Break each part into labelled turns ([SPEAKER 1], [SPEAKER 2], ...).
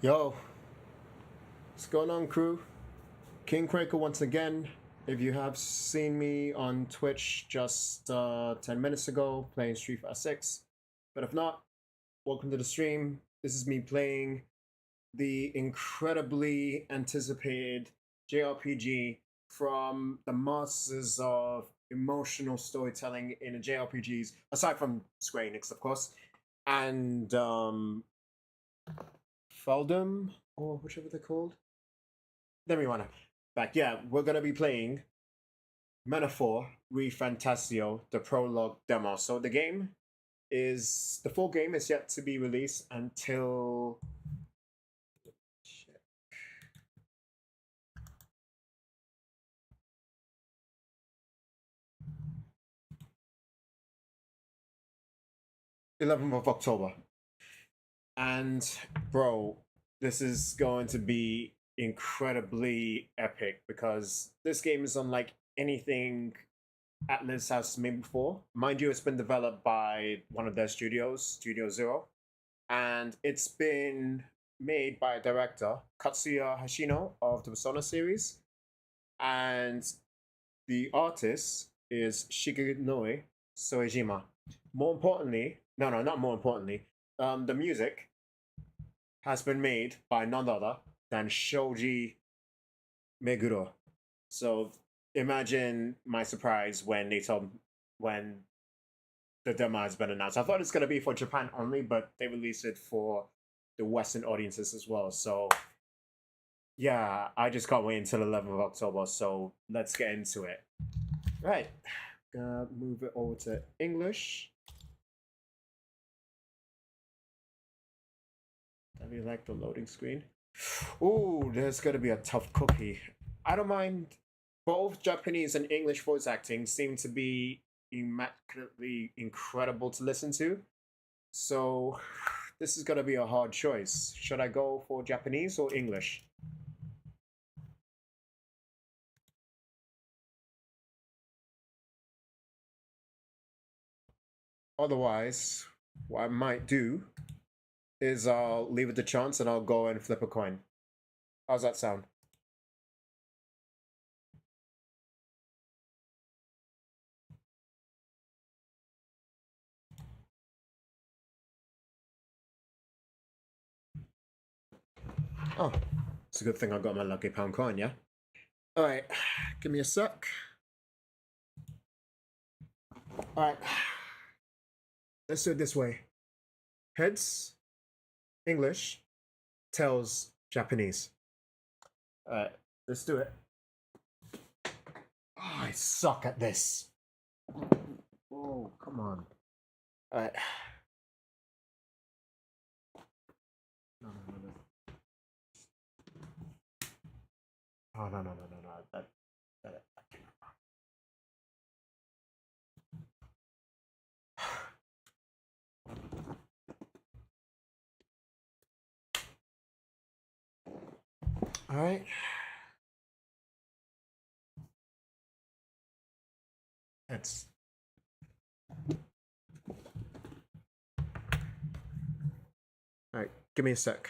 [SPEAKER 1] Yo, what's going on, crew? KINGQUAKA once again. If you have seen me on Twitch just 10 minutes ago playing Street Fighter 6, but if not, welcome to the stream. This is me playing the incredibly anticipated JRPG from the masters of emotional storytelling in the JRPGs, aside from Square Enix, of course, and Feldum, or whichever they're called. Then we wanna back. Yeah, we're gonna be playing Metaphor ReFantazio, the prologue demo. So the full game is yet to be released until shit, 11th of October. And bro, this is going to be incredibly epic because this game is unlike anything Atlas has made before. Mind you, it's been developed by one of their studios, Studio Zero, and it's been made by director Katsuya Hashino of the Persona series, and the artist is Shigenori Soejima. More importantly, no, not more importantly, the music has been made by none other than Shoji Meguro. So imagine my surprise when when the demo has been announced. I thought it's gonna be for Japan only, but they released it for the Western audiences as well. So yeah, I just can't wait until 11th of October. So let's get into it. Right, gonna move it over to English. I really like the loading screen. Ooh, there's gonna be a tough cookie. I don't mind. Both Japanese and English voice acting seem to be immaculately incredible to listen to. So this is gonna be a hard choice. Should I go for Japanese or English? Otherwise, what I might do is I'll leave it to chance and I'll go and flip a coin. How's that sound? Oh, it's a good thing I got my lucky pound coin, yeah? Alright, give me a sec. Alright, let's do it this way. Heads, English, tails, Japanese. Alright, let's do it. Oh, I suck at this. Oh, come on. Alright. No. Oh, no. That Alright. Heads. Alright, give me a sec.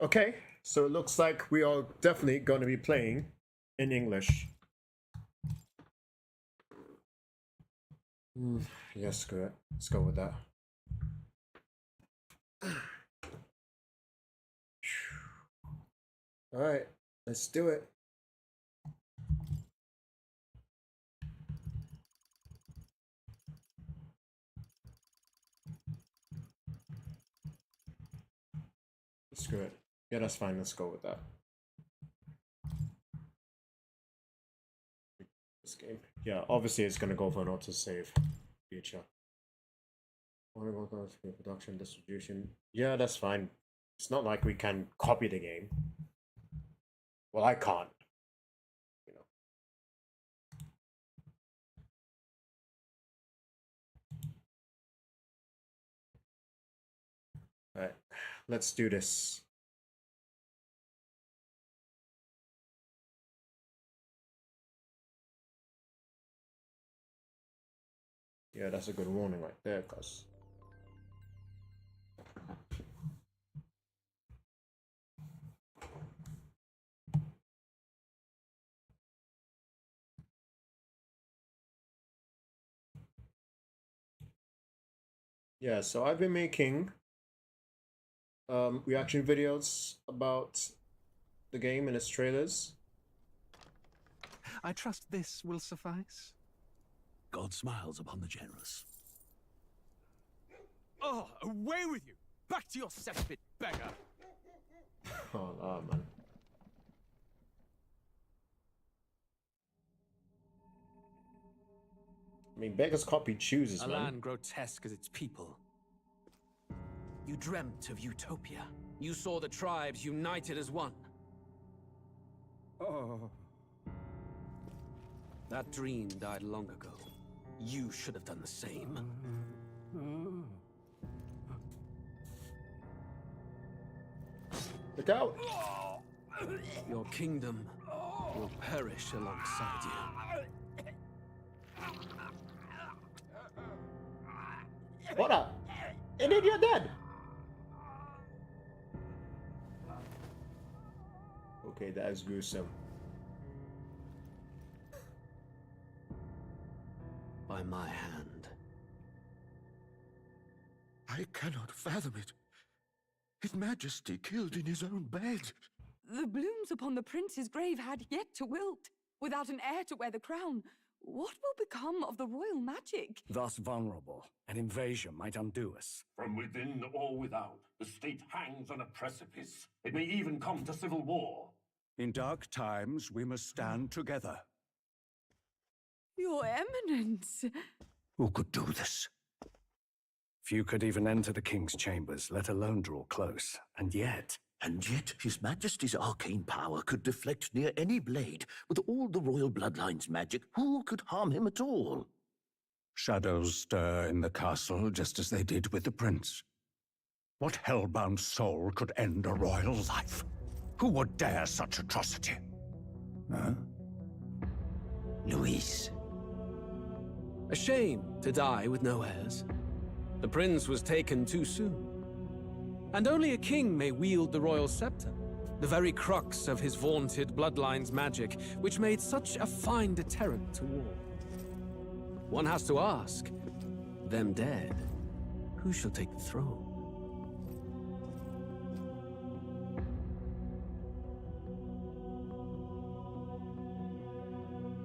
[SPEAKER 1] Okay, so it looks like we are definitely going to be playing in English. Yeah, screw it. Let's go with that. Alright, let's do it. Screw it. Yeah, that's fine. Let's go with that. This game. Yeah, obviously it's gonna go for an autosave feature. Production, distribution. Yeah, that's fine. It's not like we can copy the game. Well, I can't. You know. Alright, let's do this. Yeah, that's a good warning right there, cuz. Yeah, so I've been making reaction videos about the game and its trailers.
[SPEAKER 2] I trust this will suffice.
[SPEAKER 3] God smiles upon the generous.
[SPEAKER 4] Oh, away with you! Back to your cesspit, beggar!
[SPEAKER 1] Oh, no, man. I mean, beggars can't be choosers,
[SPEAKER 4] A
[SPEAKER 1] man.
[SPEAKER 4] land grotesque as its people. You dreamt of utopia. You saw the tribes united as one.
[SPEAKER 2] Oh.
[SPEAKER 4] That dream died long ago. You should have done the same.
[SPEAKER 1] Look out!
[SPEAKER 4] Your kingdom will perish alongside you.
[SPEAKER 1] What up? And then you're dead! Okay, that is gruesome.
[SPEAKER 4] By my hand.
[SPEAKER 3] I cannot fathom it. His Majesty killed in his own bed.
[SPEAKER 5] The blooms upon the prince's grave had yet to wilt. Without an heir to wear the crown, what will become of the royal magic?
[SPEAKER 6] Thus vulnerable, an invasion might undo us.
[SPEAKER 7] From within or without, the state hangs on a precipice. It may even come to civil war.
[SPEAKER 6] In dark times, we must stand together.
[SPEAKER 5] Your Eminence!
[SPEAKER 6] Who could do this? Few could even enter the king's chambers, let alone draw close. And yet
[SPEAKER 3] His Majesty's arcane power could deflect near any blade. With all the royal bloodline's magic, who could harm him at all?
[SPEAKER 6] shadows stir in the castle just as they did with the prince. What hellbound soul could end a royal life? Who would dare such atrocity? Huh?
[SPEAKER 3] Luis.
[SPEAKER 4] A shame to die with no heirs. The prince was taken too soon. And only a king may wield the royal scepter, the very crux of his vaunted bloodline's magic, which made such a fine deterrent to war. One has to ask, them dead, who shall take the throne?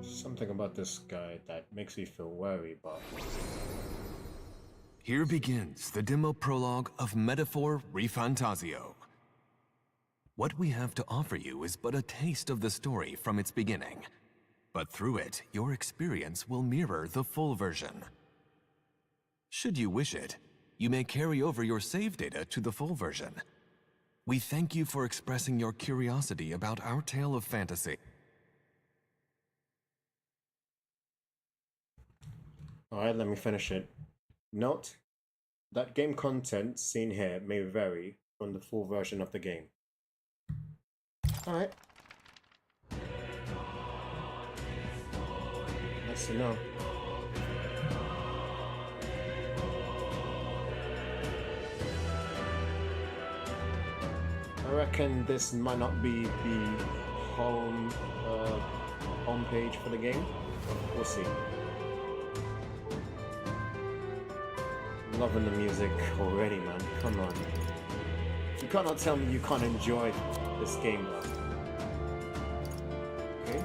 [SPEAKER 1] Something about this guy that makes me feel worried, but...
[SPEAKER 8] Here begins the demo prologue of Metaphor ReFantazio. What we have to offer you is but a taste of the story from its beginning. But through it, your experience will mirror the full version. Should you wish it, you may carry over your save data to the full version. We thank you for expressing your curiosity about our tale of fantasy.
[SPEAKER 1] Alright, let me finish it. Note that game content seen here may vary from the full version of the game. Alright. Nice to know. I reckon this might not be the home page for the game. We'll see. Loving the music already, man. Come on. You cannot tell me you can't enjoy this game, though. Okay.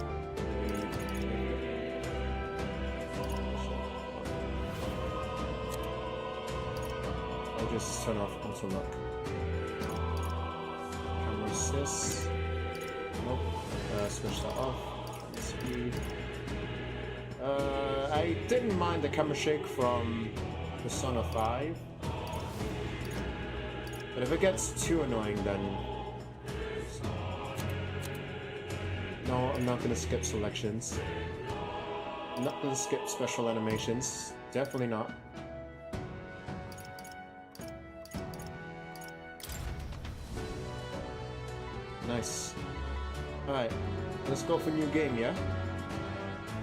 [SPEAKER 1] I'll just turn off auto lock. Camera assist. Nope. Switch that off. Speed. I didn't mind the camera shake from Persona 5, but if it gets too annoying, then no, I'm not gonna skip selections. I'm not gonna skip special animations. Definitely not. Nice. Alright, let's go for new game, yeah?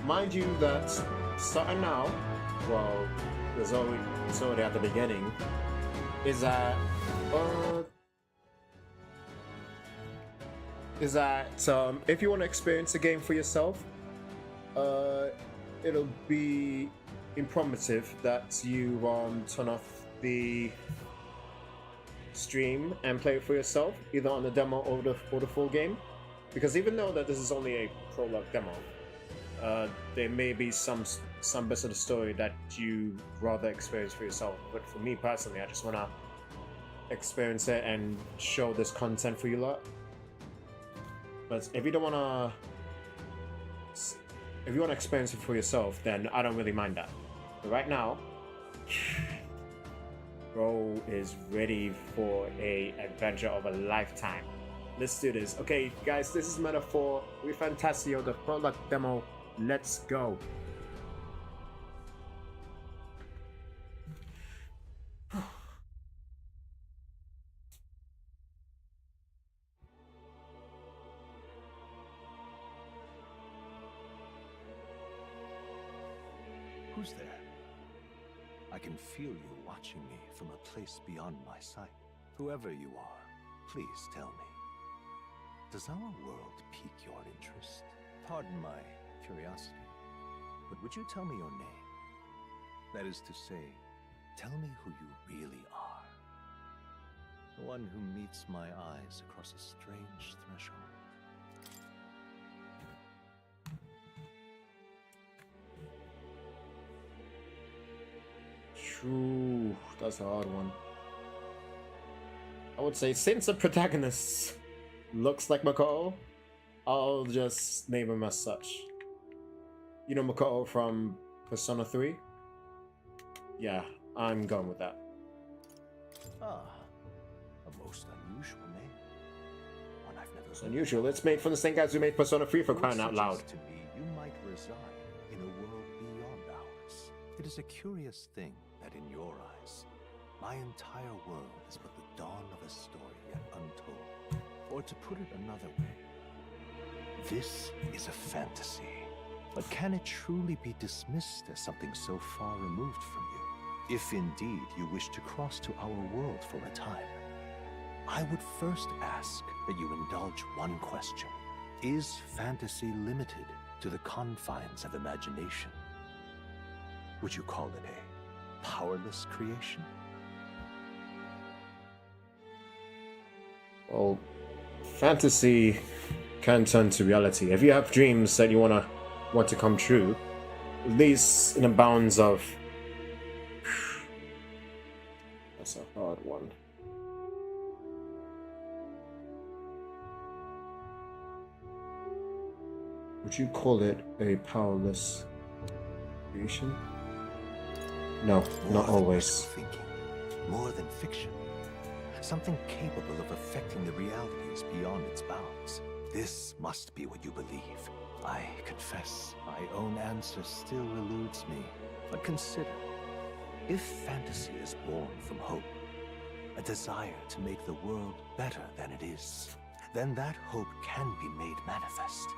[SPEAKER 1] Mind you that starting now, well, it's already at the beginning, is that if you want to experience the game for yourself, it'll be informative that you turn off the stream and play it for yourself, either on the demo or the full game. Because even though that this is only a prologue demo, there may be some bits of the story that you rather experience for yourself. But for me personally, I just wanna experience it and show this content for you lot. But if you wanna experience it for yourself, then I don't really mind that. But right now, bro is ready for a adventure of a lifetime. Let's do this. Okay, guys, this is Metaphor ReFantazio, the Prologue demo. Let's go.
[SPEAKER 9] Who's there? I can feel you watching me from a place beyond my sight. Whoever you are, please tell me. Does our world pique your interest? Pardon my curiosity, but would you tell me your name? That is to say, tell me who you really are. The one who meets my eyes across a strange threshold.
[SPEAKER 1] True, that's a hard one. I would say since the protagonist looks like Makoto, I'll just name him as such. You know Makoto from Persona 3? Yeah, I'm going with that.
[SPEAKER 9] Ah, a most unusual name. One I've never
[SPEAKER 1] It's
[SPEAKER 9] heard.
[SPEAKER 1] unusual. It's made from the same guys who made Persona 3 for
[SPEAKER 9] It would
[SPEAKER 1] crying out loud.
[SPEAKER 9] suggest to me you might reside in a world beyond ours. It is a curious thing that in your eyes, my entire world is but the dawn of a story yet untold. Or to put it another way, this is a fantasy. But can it truly be dismissed as something so far removed from you? If indeed you wish to cross to our world for a time, I would first ask that you indulge one question. Is fantasy limited to the confines of imagination? Would you call it a powerless creation?
[SPEAKER 1] Well, fantasy can turn to reality. If you have dreams that you want to come true, at least in the bounds of... That's a hard one. Would you call it a powerless creation? No, not always.
[SPEAKER 9] Wishful thinking, more than fiction. Something capable of affecting the realities beyond its bounds. This must be what you believe. I confess, my own answer still eludes me. But consider, if fantasy is born from hope, a desire to make the world better than it is, then that hope can be made manifest.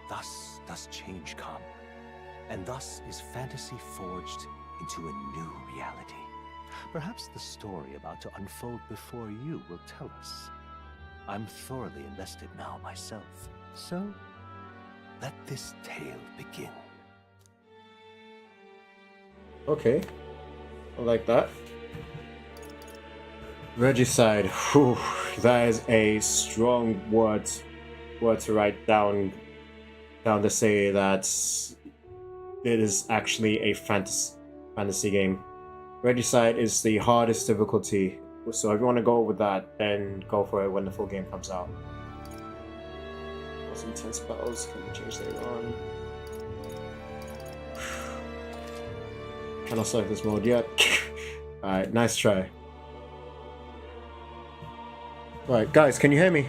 [SPEAKER 9] Thus does change come, and thus is fantasy forged into a new reality. Perhaps the story about to unfold before you will tell us. I'm thoroughly invested now myself, so let this tale begin.
[SPEAKER 1] Okay, I like that. Regicide, whew, that is a strong word to write down to say that it is actually a fantasy game. Regicide is the hardest difficulty, so if you want to go with that, then go for it when the full game comes out. Most intense battles can be changed later on. Cannot select this mode yet. Alright, nice try. Right, guys, can you hear me?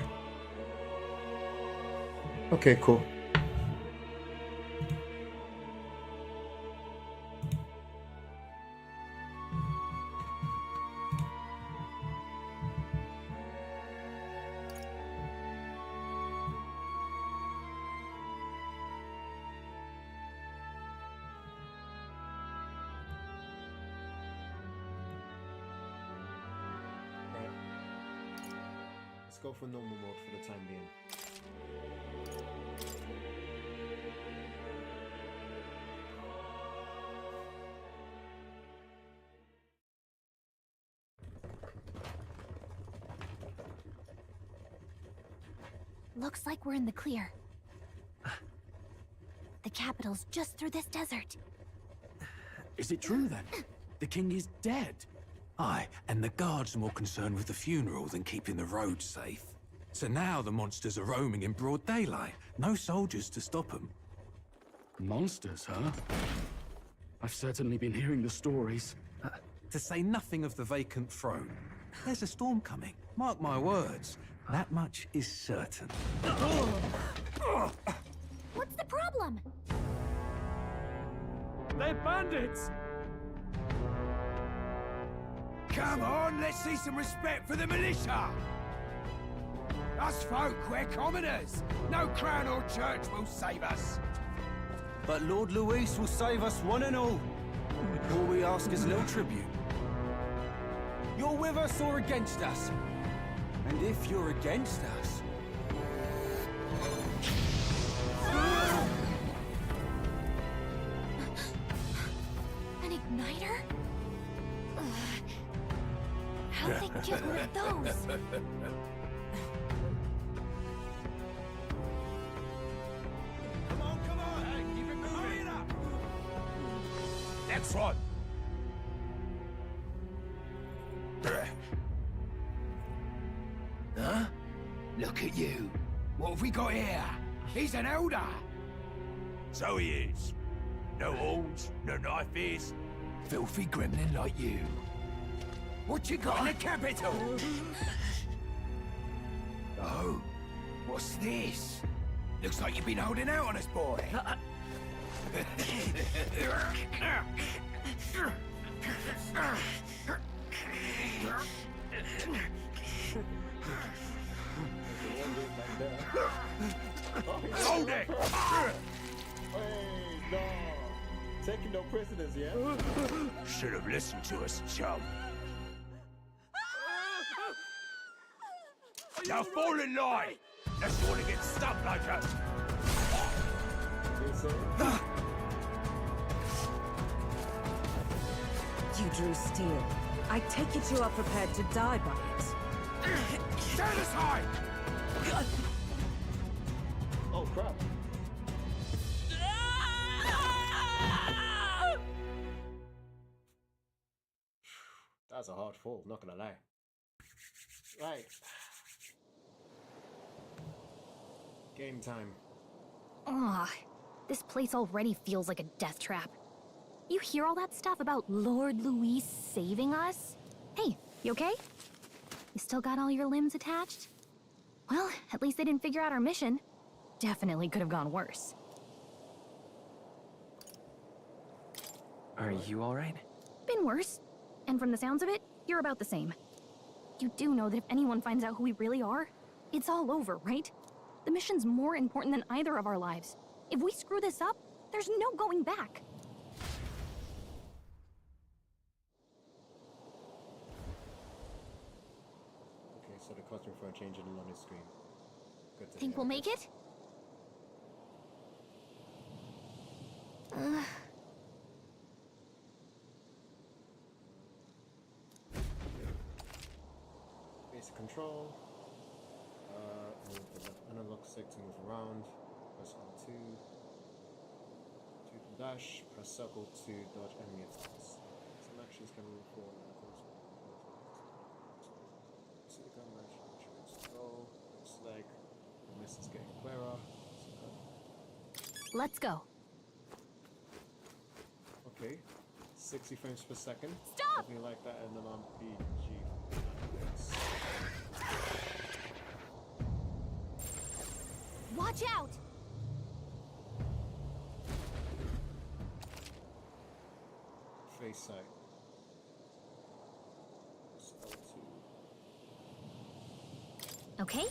[SPEAKER 1] Okay, cool. let's go for normal mode for the time being.
[SPEAKER 10] Looks like we're in the clear. The capital's just through this desert.
[SPEAKER 2] Is it true then? The king is dead? Aye, and the guards are more concerned with the funeral than keeping the roads safe. So now the monsters are roaming in broad daylight. No soldiers to stop them.
[SPEAKER 11] Monsters, huh? I've certainly been hearing the stories.
[SPEAKER 2] To say nothing of the vacant throne. There's a storm coming, mark my words. That much is certain.
[SPEAKER 10] What's the problem?
[SPEAKER 11] They're bandits!
[SPEAKER 12] Come on, let's see some respect for the militia! Us folk, we're commoners. No crown or church will save us.
[SPEAKER 4] But Lord Luis will save us one and all. All we ask is little tribute. You're with us or against us? And if you're against us...
[SPEAKER 10] An igniter? How'd they get one of those?
[SPEAKER 12] Come on, hey, keep it moving up. Next one. Huh? Look at you. What have we got here? He's an elder. So he is. No horns, no knife is. Filthy gremlin like you. What you got in the capital? Oh, what's this? Looks like you've been holding out on us, boy. Hold it!
[SPEAKER 1] Hey, no! Taking no prisoners, yeah?
[SPEAKER 12] Should have listened to us, chum. Now fall in line! Let's want to get stuck like us!
[SPEAKER 13] You drew steel. I take it you are prepared to die by it.
[SPEAKER 12] Stand aside!
[SPEAKER 1] Oh, crap. That's a hard fall, not gonna lie. Right. Game time.
[SPEAKER 10] Ugh, this place already feels like a death trap. You hear all that stuff about Lord Luis saving us? Hey, you okay? You still got all your limbs attached? Well, at least they didn't figure out our mission. Definitely could have gone worse.
[SPEAKER 14] Are you alright?
[SPEAKER 10] Been worse. And from the sounds of it, you're about the same. You do know that if anyone finds out who we really are, it's all over, right? The mission's more important than either of our lives. If we screw this up, there's no going back.
[SPEAKER 1] Okay, so the costume for a change in the loading screen. Good to
[SPEAKER 10] Think
[SPEAKER 1] hear.
[SPEAKER 10] we'll make it?
[SPEAKER 1] Basic control. Move the left analog stick to move around. Press R2 to dash. Press circle to dodge enemy attacks. Some actions can move forward and close. See the gun match. Go. Looks like the mist is getting clearer.
[SPEAKER 10] Let's go.
[SPEAKER 1] Okay. 60 frames per second.
[SPEAKER 10] Stop!
[SPEAKER 1] Something like that, and then on PG.
[SPEAKER 10] Watch out!
[SPEAKER 1] Face sight.
[SPEAKER 10] Okay.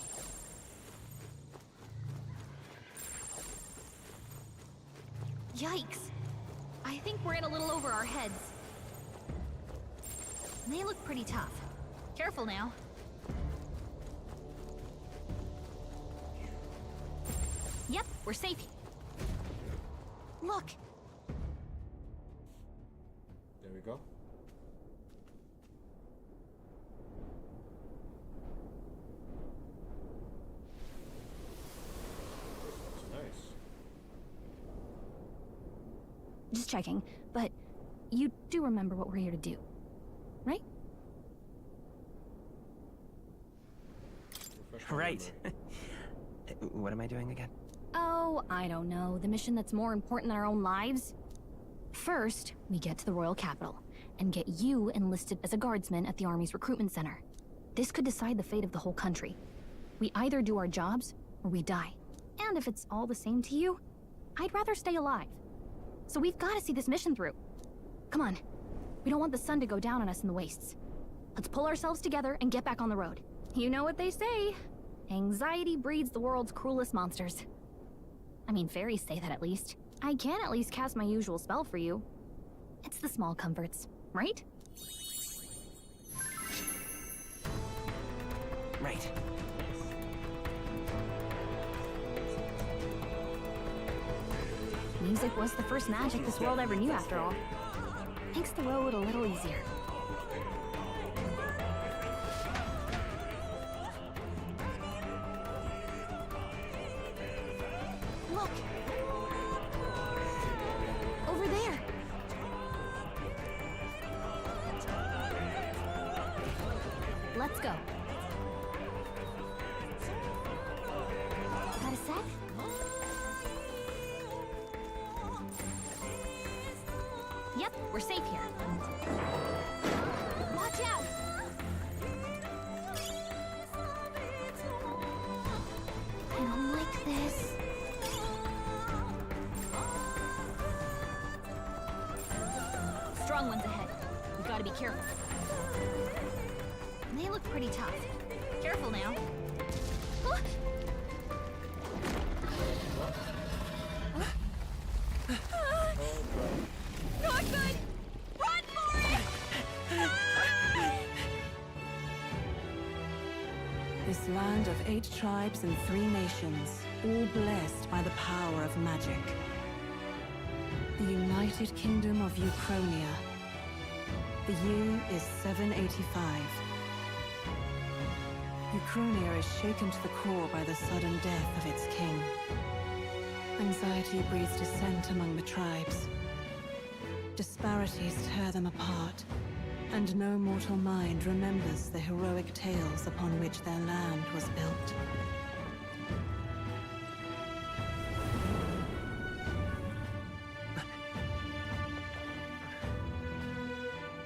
[SPEAKER 10] Yikes. I think we're in a little over our heads. They look pretty tough. Careful now. we're safe. Look.
[SPEAKER 1] There we go. Nice.
[SPEAKER 10] Just checking, but you do remember what we're here to do, right?
[SPEAKER 14] Right. What am I doing again?
[SPEAKER 10] Oh, I don't know. The mission that's more important than our own lives? First, we get to the royal capital and get you enlisted as a guardsman at the army's recruitment center. This could decide the fate of the whole country. We either do our jobs or we die. And if it's all the same to you, I'd rather stay alive. So we've got to see this mission through. Come on. We don't want the sun to go down on us in the wastes. Let's pull ourselves together and get back on the road. You know what they say. Anxiety breeds the world's cruelest monsters. I mean, fairies say that at least. I can at least cast my usual spell for you. It's the small comforts, right?
[SPEAKER 14] Right.
[SPEAKER 10] Music was the first magic this world ever knew, after all. Makes the road a little easier. Look! Over there! Let's go. Got a sec? Yep, we're safe here. Watch out! I don't like this. Strong ones ahead. We gotta be careful. They look pretty tough. Careful now. Oh! Not good! Run for it!
[SPEAKER 13] This land of 8 tribes and 3 nations, all blessed by the power of magic. The United Kingdom of Ukrainia. The year is 785. Ukrainia is shaken to the core by the sudden death of its king. Anxiety breeds dissent among the tribes. Disparities tear them apart, and no mortal mind remembers the heroic tales upon which their land was built.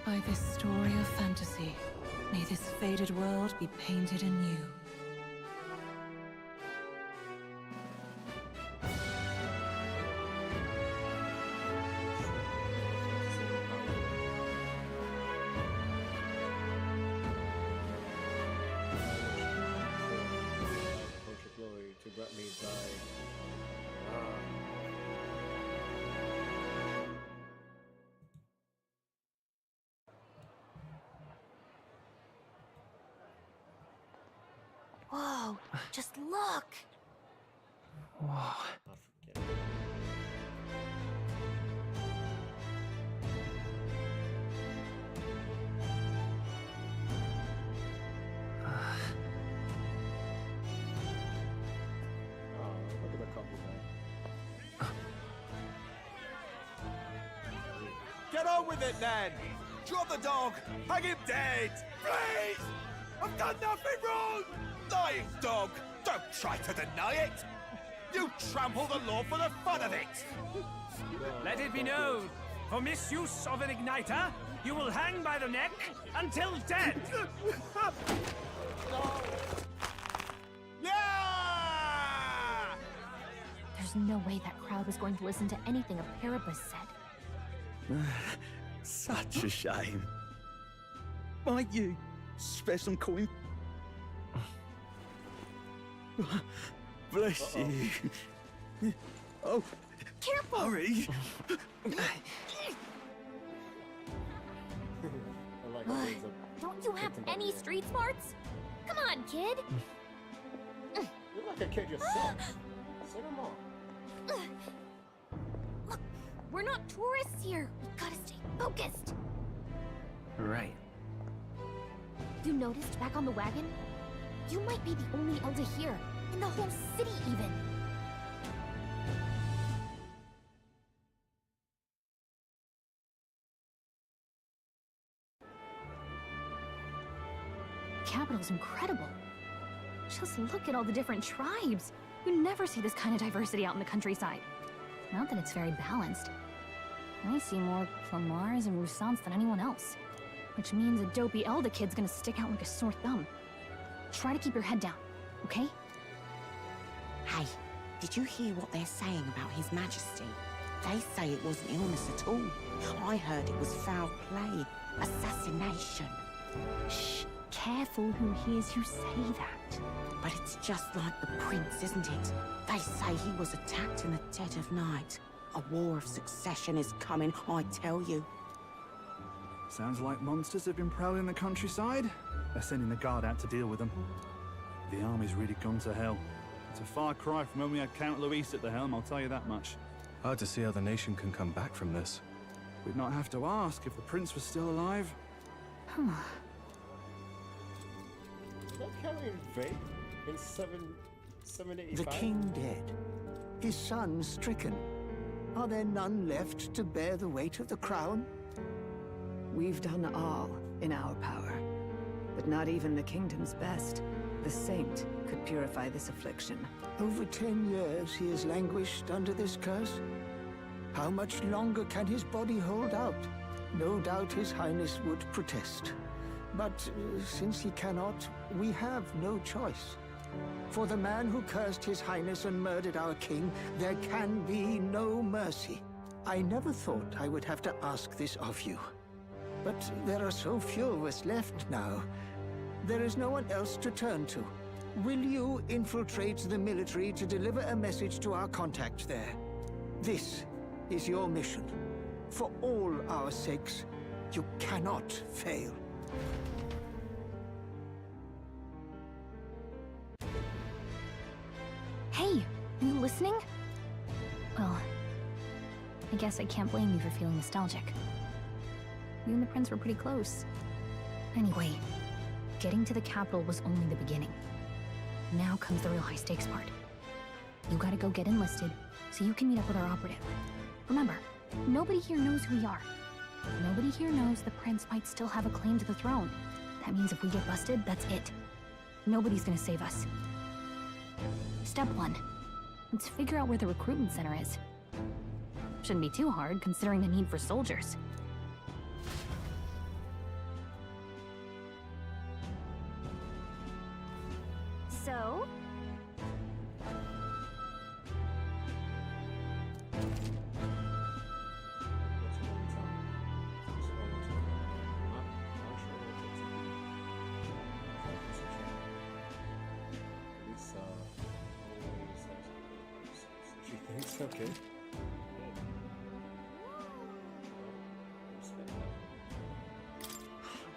[SPEAKER 13] By this story of fantasy, may this faded world be painted anew.
[SPEAKER 1] To let me die.
[SPEAKER 10] Whoa, just look!
[SPEAKER 14] Whoa.
[SPEAKER 1] Look at the couple there.
[SPEAKER 12] Get on with it, then! Drop the dog! Hang him dead! Please! I've done nothing wrong! Lying dog! Don't try to deny it! You trample the law for the fun of it!
[SPEAKER 15] Let it be known, for misuse of an igniter, you will hang by the neck until dead!
[SPEAKER 12] Yeah!
[SPEAKER 10] There's no way that crowd was going to listen to anything a Parapus said.
[SPEAKER 3] Such a shame. Might you spare some coin? Bless you. Oh,
[SPEAKER 10] careful!
[SPEAKER 3] Hurry!
[SPEAKER 10] Don't you have any street smarts? Come on, kid!
[SPEAKER 1] You're like a kid yourself. Set him off.
[SPEAKER 10] We're not tourists here. We gotta stay focused.
[SPEAKER 14] Right.
[SPEAKER 10] You noticed back on the wagon? You might be the only Elder here, in the whole city even. The capital's incredible. Just look at all the different tribes. You never see this kind of diversity out in the countryside. Not that it's very balanced. I see more Flamars and Roussants than anyone else. Which means a dopey Elder kid's gonna stick out like a sore thumb. Try to keep your head down, okay?
[SPEAKER 16] Hey, did you hear what they're saying about His Majesty? They say it wasn't illness at all. I heard it was foul play, assassination.
[SPEAKER 10] Shh, careful who hears you say that.
[SPEAKER 16] But it's just like the prince, isn't it? They say he was attacked in the dead of night. A war of succession is coming, I tell you.
[SPEAKER 17] Sounds like monsters have been prowling the countryside. They're sending the guard out to deal with them. The army's really gone to hell. It's a far cry from when we had Count Luis at the helm, I'll tell you that much.
[SPEAKER 8] Hard to see how the nation can come back from this.
[SPEAKER 17] We'd not have to ask if the prince was still alive.
[SPEAKER 1] Did that carry invade in 785?
[SPEAKER 18] The king dead. His son stricken. Are there none left to bear the weight of the crown?
[SPEAKER 13] We've done all in our power, but not even the kingdom's best. The saint could purify this affliction.
[SPEAKER 18] Over 10 years he has languished under this curse. How much longer can his body hold out? No doubt His Highness would protest. But since he cannot, we have no choice. For the man who cursed His Highness and murdered our king, there can be no mercy. I never thought I would have to ask this of you. But there are so few of us left now. There is no one else to turn to. Will you infiltrate the military to deliver a message to our contact there? This is your mission. For all our sakes, you cannot fail.
[SPEAKER 10] Hey, are you listening? Well, I guess I can't blame you for feeling nostalgic. You and the prince were pretty close. Anyway, getting to the capital was only the beginning. Now comes the real high-stakes part. You gotta go get enlisted, so you can meet up with our operative. Remember, nobody here knows who we are. Nobody here knows the prince might still have a claim to the throne. That means if we get busted, that's it. Nobody's gonna save us. Step 1. Let's figure out where the recruitment center is. Shouldn't be too hard, considering the need for soldiers. So?
[SPEAKER 1] She thinks okay.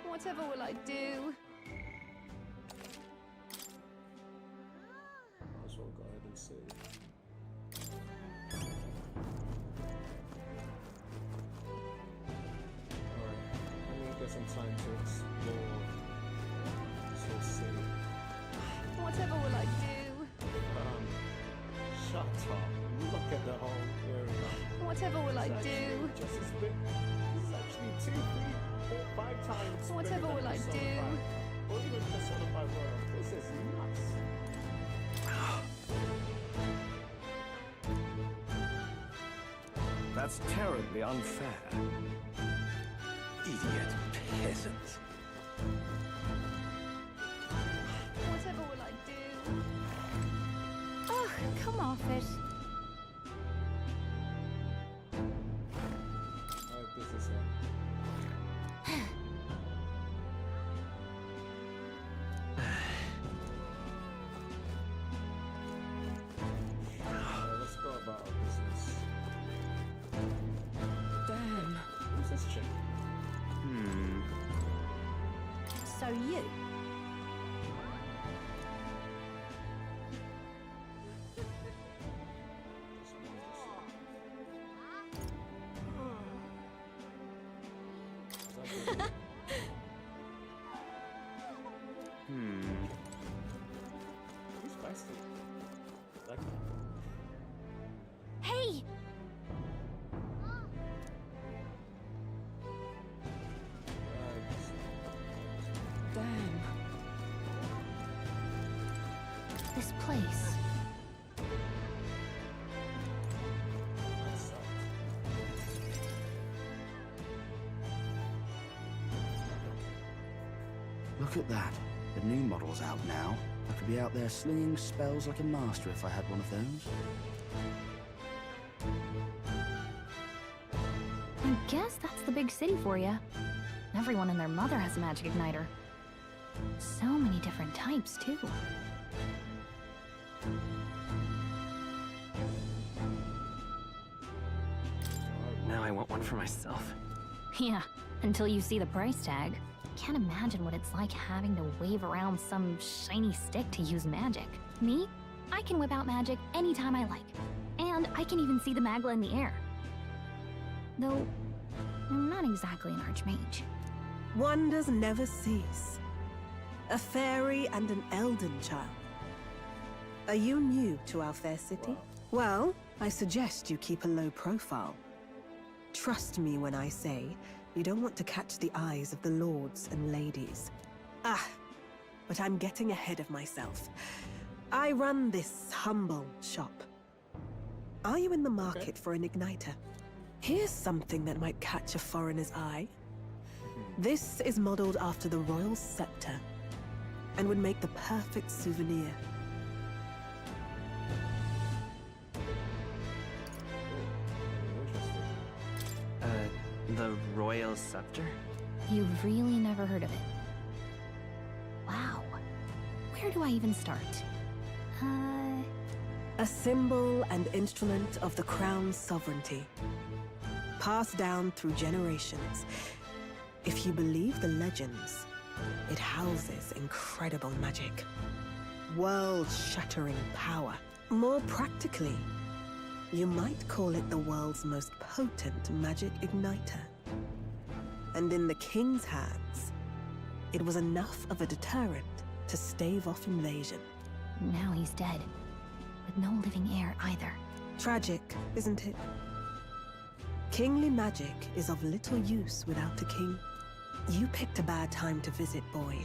[SPEAKER 5] Whatever will I do?
[SPEAKER 1] Might as well go ahead and save. Alright, let me get some time to explore this whole city.
[SPEAKER 5] Whatever will I do?
[SPEAKER 1] Shut up. Look at the whole area.
[SPEAKER 5] Whatever will I do?
[SPEAKER 1] Just as big. This is actually 2, 3, 4, 5 times.
[SPEAKER 5] Whatever will I do?
[SPEAKER 1] Or even Persona 5 World. This is nuts.
[SPEAKER 9] That's terribly unfair. Idiot peasant.
[SPEAKER 5] Whatever will I do?
[SPEAKER 10] Ugh, come off it.
[SPEAKER 1] Alright, this is it. Let's go about our business.
[SPEAKER 5] Damn.
[SPEAKER 1] Who's this chick?
[SPEAKER 13] So you?
[SPEAKER 1] Pretty spicy. I like that.
[SPEAKER 10] Hey!
[SPEAKER 5] Damn.
[SPEAKER 10] This place.
[SPEAKER 1] That sucked.
[SPEAKER 11] Look at that. The new model's out now. I could be out there slinging spells like a master if I had one of those.
[SPEAKER 10] I guess that's the big city for you. Everyone and their mother has a magic igniter. So many different types, too.
[SPEAKER 14] Now I want one for myself.
[SPEAKER 10] Yeah, until you see the price tag. Can't imagine what it's like having to wave around some shiny stick to use magic. Me? I can whip out magic anytime I like. And I can even see the Magla in the air. Though, I'm not exactly an archmage.
[SPEAKER 13] Wonders never cease. A fairy and an elden child. Are you new to our fair city? Well, I suggest you keep a low profile. Trust me when I say you don't want to catch the eyes of the lords and ladies. But I'm getting ahead of myself. I run this humble shop. Are you in the market for an igniter? Here's something that might catch a foreigner's eye. This is modeled after the royal scepter and would make the perfect souvenir.
[SPEAKER 14] The royal scepter?
[SPEAKER 10] You've really never heard of it. Wow. Where do I even start?
[SPEAKER 13] A symbol and instrument of the crown's sovereignty. Passed down through generations. If you believe the legends, it houses incredible magic. World-shattering power. More practically, you might call it the world's most potent magic igniter. And in the king's hands, it was enough of a deterrent to stave off invasion.
[SPEAKER 10] Now he's dead. With no living heir either.
[SPEAKER 13] Tragic, isn't it? Kingly magic is of little use without a king. You picked a bad time to visit, boy.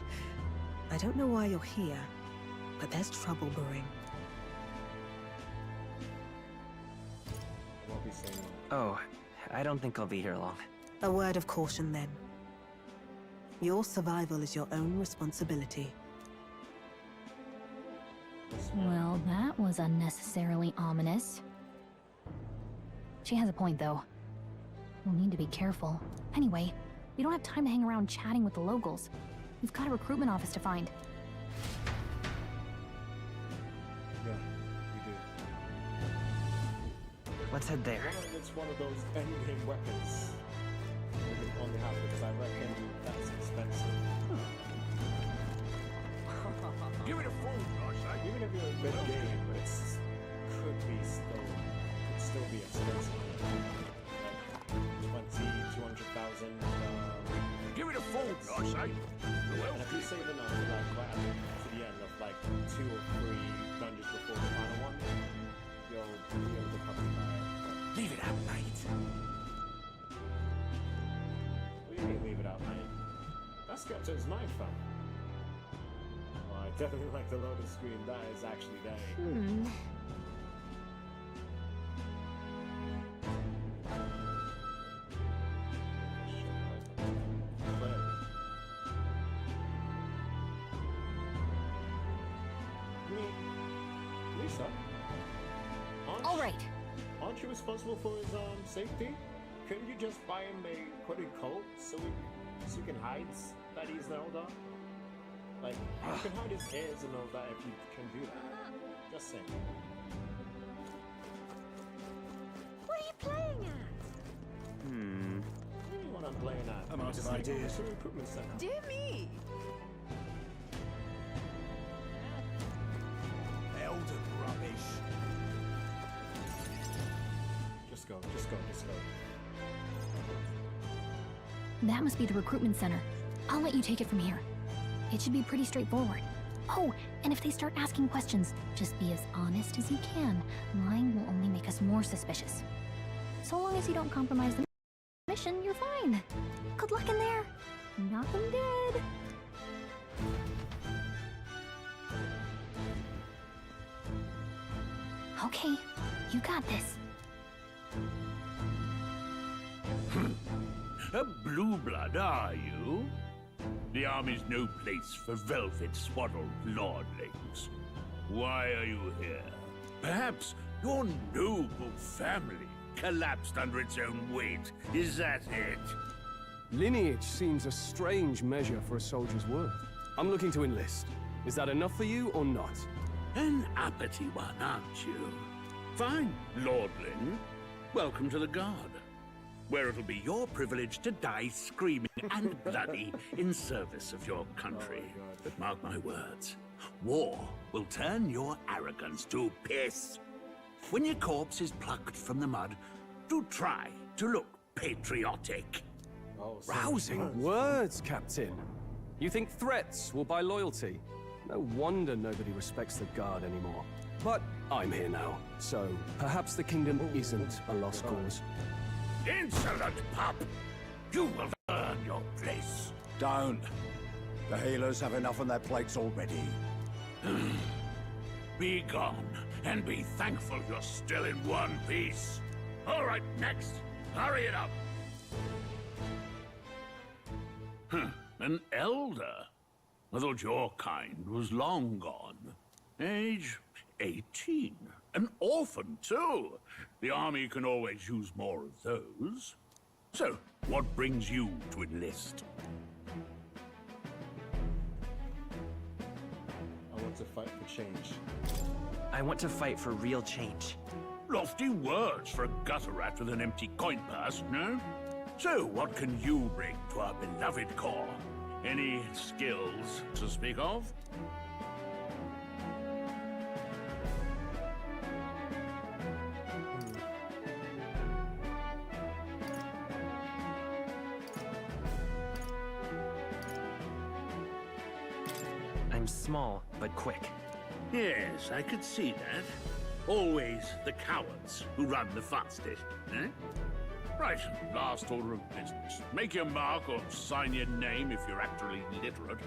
[SPEAKER 13] I don't know why you're here, but there's trouble brewing.
[SPEAKER 14] Oh, I don't think I'll be here long.
[SPEAKER 13] A word of caution, then. Your survival is your own responsibility.
[SPEAKER 10] Well, that was unnecessarily ominous. She has a point, though. We'll need to be careful. Anyway, we don't have time to hang around chatting with the locals. We've got a recruitment office to find.
[SPEAKER 1] Yeah, we do.
[SPEAKER 14] Let's head there.
[SPEAKER 1] It's one of those endgame weapons. We can only have because I reckon that's expensive.
[SPEAKER 12] Give it a fool, I say.
[SPEAKER 1] Even if you're a good game, but it's could still be expensive. Like 200,000.
[SPEAKER 12] Give it a fool, I say.
[SPEAKER 1] And if you save enough, like right to the end of like 2 or 3 dungeons before the final one, you'll be able to probably buy it.
[SPEAKER 12] Leave it out, mate.
[SPEAKER 1] What do you mean leave it out, mate? That's Skepta's knife, fam. Oh, I definitely like the loading screen. That is actually there. Lisa?
[SPEAKER 10] All right.
[SPEAKER 1] Aren't you responsible for his safety? Couldn't you just buy him a hooded coat so he can hide that he's an elder? Like, you can hide his ears and all that if you can do that. Just saying.
[SPEAKER 16] What are you playing at?
[SPEAKER 1] Really what I'm playing at.
[SPEAKER 12] I'm out of ideas.
[SPEAKER 1] It's a recruitment center.
[SPEAKER 5] Dear me.
[SPEAKER 12] Elden rubbish.
[SPEAKER 1] Just go, just go, just go.
[SPEAKER 10] That must be the recruitment center. I'll let you take it from here. It should be pretty straightforward. Oh, and if they start asking questions, just be as honest as you can. Lying will only make us more suspicious. So long as you don't compromise the mission, you're fine. Good luck in there. Knock them dead. Okay, you got this.
[SPEAKER 12] A blue blood, are you? The army's no place for velvet-swaddled lordlings. Why are you here? Perhaps your noble family collapsed under its own weight. Is that it?
[SPEAKER 4] Lineage seems a strange measure for a soldier's worth. I'm looking to enlist. Is that enough for you or not?
[SPEAKER 12] An uppity one, aren't you? Fine, lordling. Welcome to the Guard, where it'll be your privilege to die screaming and bloody in service of your country. But mark my words, war will turn your arrogance to piss. When your corpse is plucked from the mud, do try to look patriotic.
[SPEAKER 4] Rousing words, Captain. You think threats will buy loyalty? No wonder nobody respects the Guard anymore. But I'm here now, so perhaps the kingdom isn't a lost cause.
[SPEAKER 12] Insolent pup! You will earn your place.
[SPEAKER 6] Don't. The healers have enough on their plates already.
[SPEAKER 12] Be gone, and be thankful you're still in one piece. All right, next. Hurry it up. An elder? I thought your kind was long gone. Age 18. An orphan, too. The army can always use more of those. So, what brings you to enlist?
[SPEAKER 1] I want to fight for change.
[SPEAKER 14] I want to fight for real change.
[SPEAKER 12] Lofty words for a gutter rat with an empty coin purse, no? So, what can you bring to our beloved corps? Any skills to speak of?
[SPEAKER 14] I'm small, but quick.
[SPEAKER 12] Yes, I could see that. Always the cowards who run the fastest, eh? Right, last order of business. Make your mark or sign your name if you're actually literate.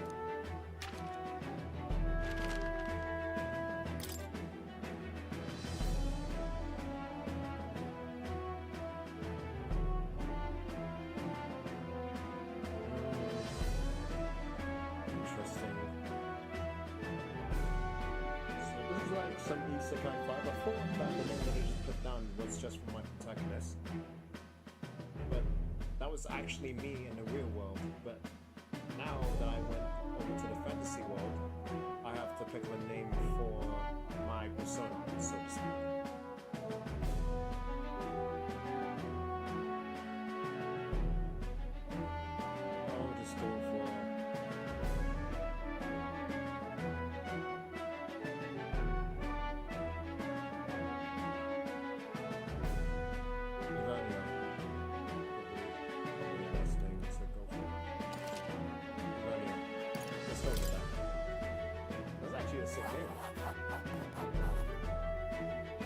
[SPEAKER 1] Interesting. So this is like some Isekai 5. I thought that the name that I just put down was just for my protagonist. But that was actually me in the real world. But now that I went over to the fantasy world, I have to pick a name for my persona, so to speak. I'll just go for...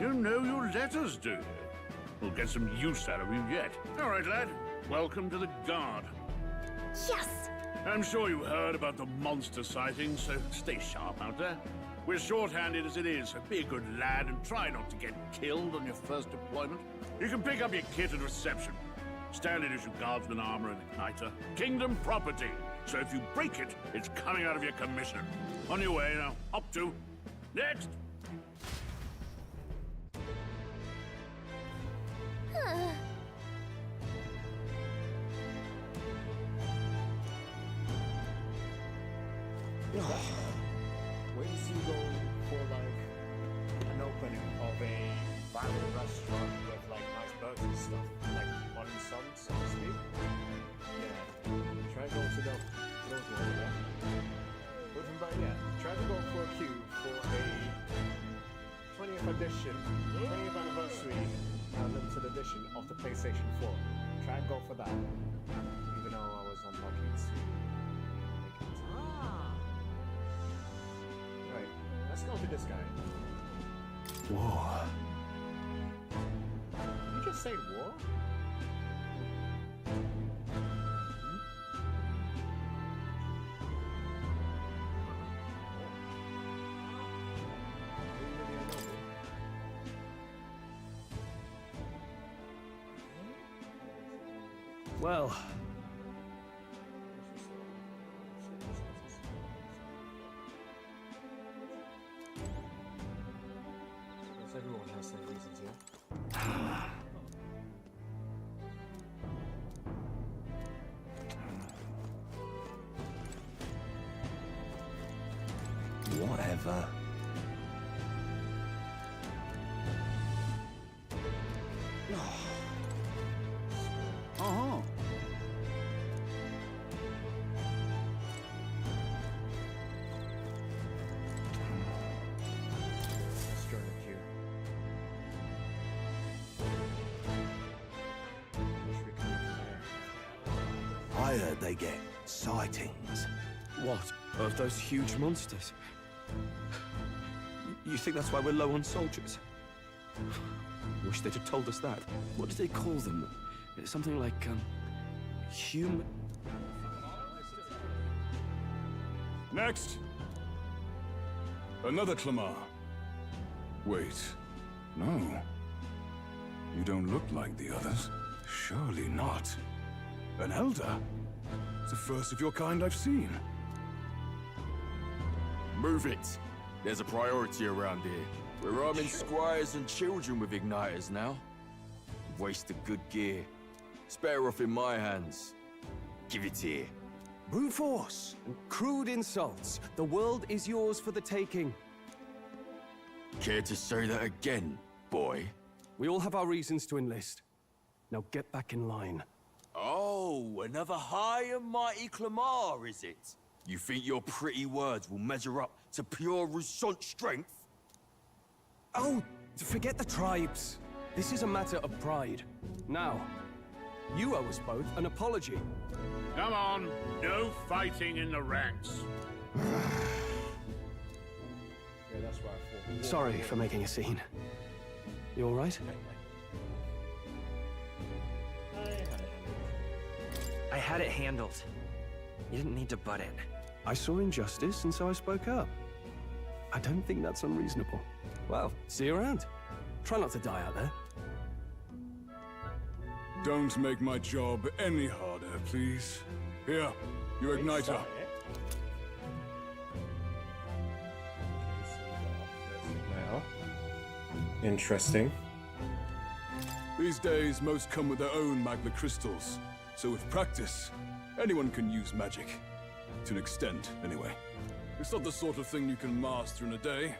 [SPEAKER 12] You know your letters, do you? We'll get some use out of you yet. All right, lad. Welcome to the Guard.
[SPEAKER 10] Yes!
[SPEAKER 12] I'm sure you heard about the monster sightings, so stay sharp out there. We're short-handed as it is, so be a good lad and try not to get killed on your first deployment. You can pick up your kit at reception. Standard issue guardsman armor and igniter. Kingdom property. So if you break it, it's coming out of your commission. On your way now. Up to. Next!
[SPEAKER 1] Where do you go for like an opening of a viral restaurant with like nice burgers and stuff, like one in sun, so to speak? Yeah, try to go to those ones there. Try to go for a queue for a 20th edition, 20th anniversary limited edition of the PlayStation 4. Try and go for that, even though I unlucky to Right, let's go for this guy.
[SPEAKER 9] Whoa.
[SPEAKER 1] Did you just say war?
[SPEAKER 4] Well,
[SPEAKER 1] everyone has their reasons, yeah?
[SPEAKER 9] Whatever.
[SPEAKER 11] Uh-huh.
[SPEAKER 1] Let's join the queue.
[SPEAKER 9] I heard they get sightings.
[SPEAKER 4] what? Of those huge monsters? You think that's why we're low on soldiers? Wish they'd have told us that. What do they call them? It's something like, human...
[SPEAKER 19] Next! Another Clamar. Wait, no. You don't look like the others. Surely not. An elder? It's the first of your kind I've seen.
[SPEAKER 20] Move it. There's a priority around here. We're arming squires and children with igniters now. Waste of good gear. It's better off in my hands. Give it here.
[SPEAKER 4] Brute force and crude insults. The world is yours for the taking.
[SPEAKER 20] Care to say that again, boy?
[SPEAKER 4] We all have our reasons to enlist. Now get back in line.
[SPEAKER 20] Oh, another high and mighty Clamar, is it? You think your pretty words will measure up to pure Rousseau strength?
[SPEAKER 4] Oh, forget the tribes. This is a matter of pride. Now, you owe us both an apology.
[SPEAKER 15] Come on, no fighting in the ranks.
[SPEAKER 1] Yeah, that's why I thought.
[SPEAKER 4] Sorry for making a scene. You all right?
[SPEAKER 14] I had it handled. You didn't need to butt in.
[SPEAKER 4] I saw injustice, and so I spoke up. I don't think that's unreasonable. Well, see you around. Try not to die out there.
[SPEAKER 19] Don't make my job any harder, please. Here, your igniter.
[SPEAKER 1] Interesting.
[SPEAKER 19] These days, most come with their own magma crystals. So with practice, anyone can use magic. To an extent, anyway. It's not the sort of thing you can master in a day.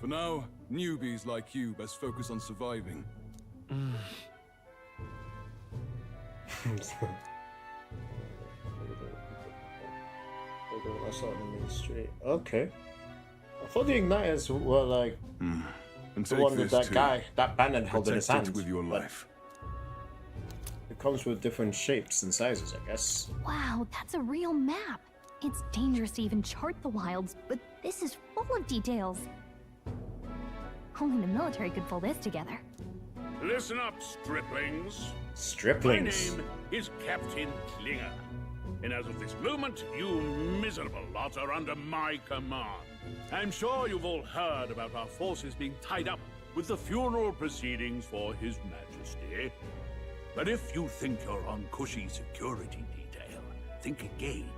[SPEAKER 19] For now, newbies like you best focus on surviving.
[SPEAKER 1] I saw it in the ministry. Okay. I thought the igniters were like
[SPEAKER 19] And
[SPEAKER 1] the
[SPEAKER 19] take
[SPEAKER 1] one with
[SPEAKER 19] this
[SPEAKER 1] that
[SPEAKER 19] too.
[SPEAKER 1] guy, that bandit holding his
[SPEAKER 19] Protect
[SPEAKER 1] hand.
[SPEAKER 19] it with your
[SPEAKER 1] but
[SPEAKER 19] life.
[SPEAKER 1] It comes with different shapes and sizes, I guess.
[SPEAKER 10] Wow, that's a real map. It's dangerous to even chart the wilds, but this is full of details. Only the military could pull this together.
[SPEAKER 15] Listen up, striplings.
[SPEAKER 1] Striplings.
[SPEAKER 15] My name is Captain Klinger. And as of this moment, you miserable lot are under my command. I'm sure you've all heard about our forces being tied up with the funeral proceedings for His Majesty. But if you think you're on cushy security detail, think again.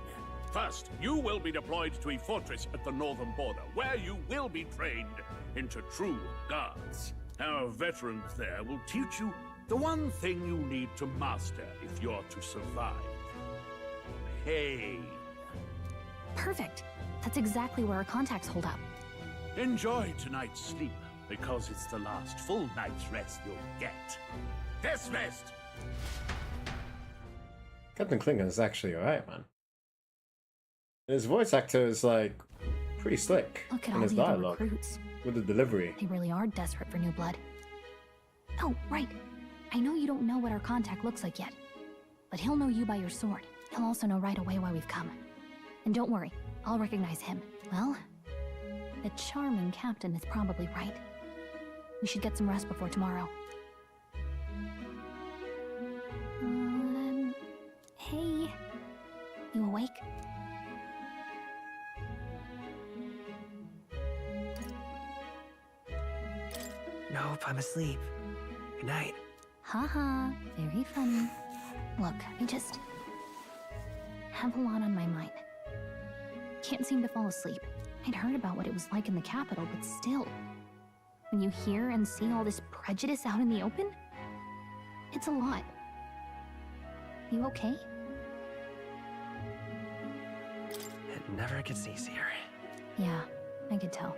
[SPEAKER 15] First, you will be deployed to a fortress at the northern border, where you will be trained into true guards. Our veterans there will teach you the one thing you need to master if you're to survive. Pain.
[SPEAKER 10] Perfect. That's exactly where our contacts hold up.
[SPEAKER 15] Enjoy tonight's sleep, because it's the last full night's rest you'll get. Dismissed!
[SPEAKER 1] Captain Klinger is actually alright, man. His voice actor is like pretty slick
[SPEAKER 10] Look at
[SPEAKER 1] in
[SPEAKER 10] all
[SPEAKER 1] his
[SPEAKER 10] the other
[SPEAKER 1] dialogue
[SPEAKER 10] recruits.
[SPEAKER 1] with the delivery.
[SPEAKER 10] They really are desperate for new blood. Oh, right. I know you don't know what our contact looks like yet, but he'll know you by your sword. He'll also know right away why we've come. And don't worry, I'll recognize him. Well, the charming captain is probably right. We should get some rest before tomorrow. Hey. You awake?
[SPEAKER 14] Nope, I'm asleep. Good night.
[SPEAKER 10] Haha, very funny. Look, I just have a lot on my mind. Can't seem to fall asleep. I'd heard about what it was like in the capital, but still. When you hear and see all this prejudice out in the open, it's a lot. You okay?
[SPEAKER 14] It never gets easier.
[SPEAKER 10] Yeah, I could tell.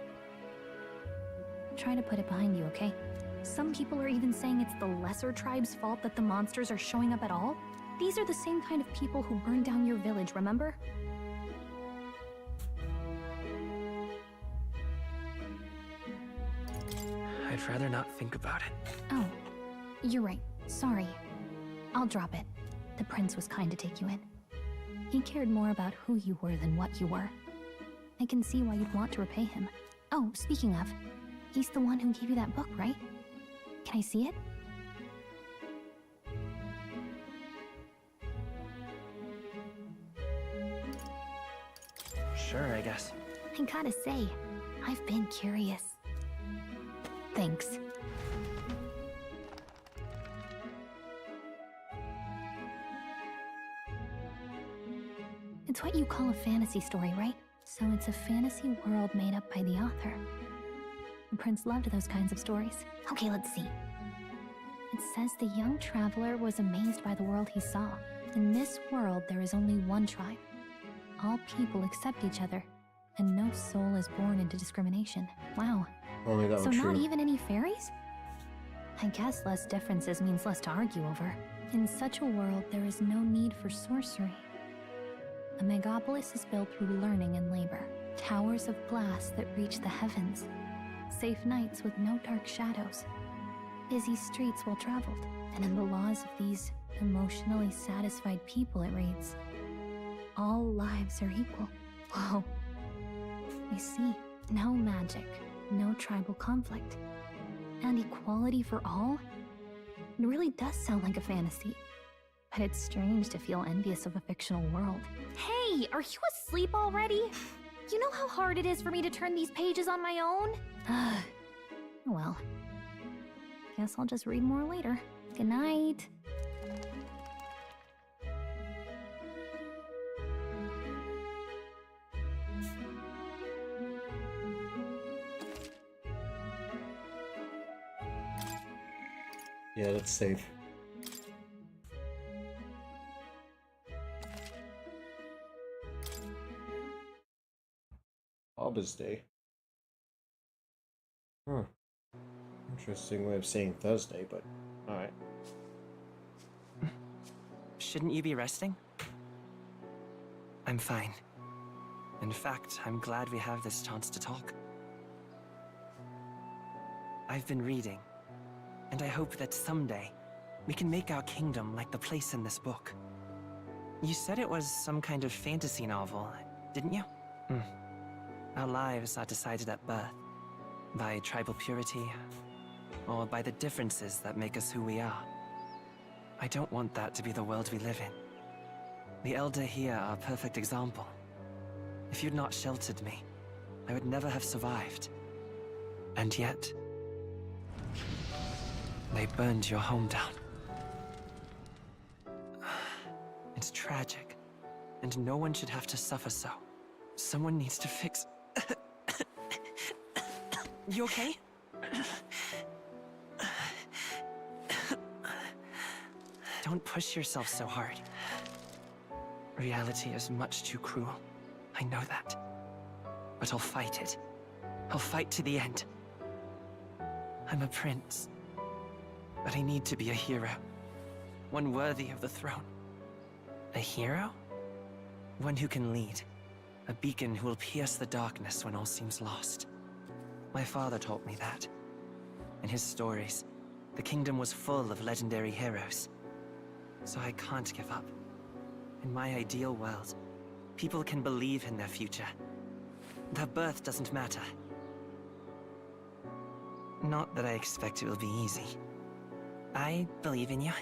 [SPEAKER 10] Try to put it behind you, okay? Some people are even saying it's the lesser tribe's fault that the monsters are showing up at all. These are the same kind of people who burned down your village, remember?
[SPEAKER 14] I'd rather not think about it.
[SPEAKER 10] Oh, you're right. Sorry. I'll drop it. The prince was kind to take you in. He cared more about who you were than what you were. I can see why you'd want to repay him. Oh, speaking of, he's the one who gave you that book, right? Can I see it?
[SPEAKER 14] Sure, I guess.
[SPEAKER 10] I gotta say, I've been curious. Thanks. It's what you call a fantasy story, right? So it's a fantasy world made up by the author. The prince loved those kinds of stories. Okay, let's see. It says the young traveler was amazed by the world he saw. In this world, there is only one tribe. All people accept each other, and no soul is born into discrimination. Wow.
[SPEAKER 1] Only that
[SPEAKER 10] So
[SPEAKER 1] was
[SPEAKER 10] not
[SPEAKER 1] true.
[SPEAKER 10] even any fairies? I guess less differences means less to argue over. In such a world, there is no need for sorcery. A megapolis is built through learning and labor. Towers of glass that reach the heavens. Safe nights with no dark shadows. Busy streets well traveled. And in the laws of these emotionally satisfied people, it reads, all lives are equal. Whoa. I see. No magic. No tribal conflict. And equality for all? It really does sound like a fantasy. But it's strange to feel envious of a fictional world. Hey, are you asleep already? You know how hard it is for me to turn these pages on my own? Well, guess I'll just read more later. Good night.
[SPEAKER 1] Yeah, that's safe. Harbor's Day. Huh. Interesting way of saying Thursday, but alright.
[SPEAKER 14] Shouldn't you be resting? I'm fine. In fact, I'm glad we have this chance to talk. I've been reading, and I hope that someday we can make our kingdom like the place in this book. You said it was some kind of fantasy novel, didn't you? Our lives are decided at birth, by tribal purity, or by the differences that make us who we are. I don't want that to be the world we live in. The Elder here are a perfect example. If you'd not sheltered me, I would never have survived. And yet, they burned your home down. It's tragic, and no one should have to suffer so. Someone needs to fix... You okay? Don't push yourself so hard. Reality is much too cruel. I know that. But I'll fight it. I'll fight to the end. I'm a prince. But I need to be a hero. One worthy of the throne. A hero? One who can lead. A beacon who will pierce the darkness when all seems lost. My father taught me that. In his stories, the kingdom was full of legendary heroes. So I can't give up. In my ideal world, people can believe in their future. Their birth doesn't matter. Not that I expect it will be easy. I believe in you.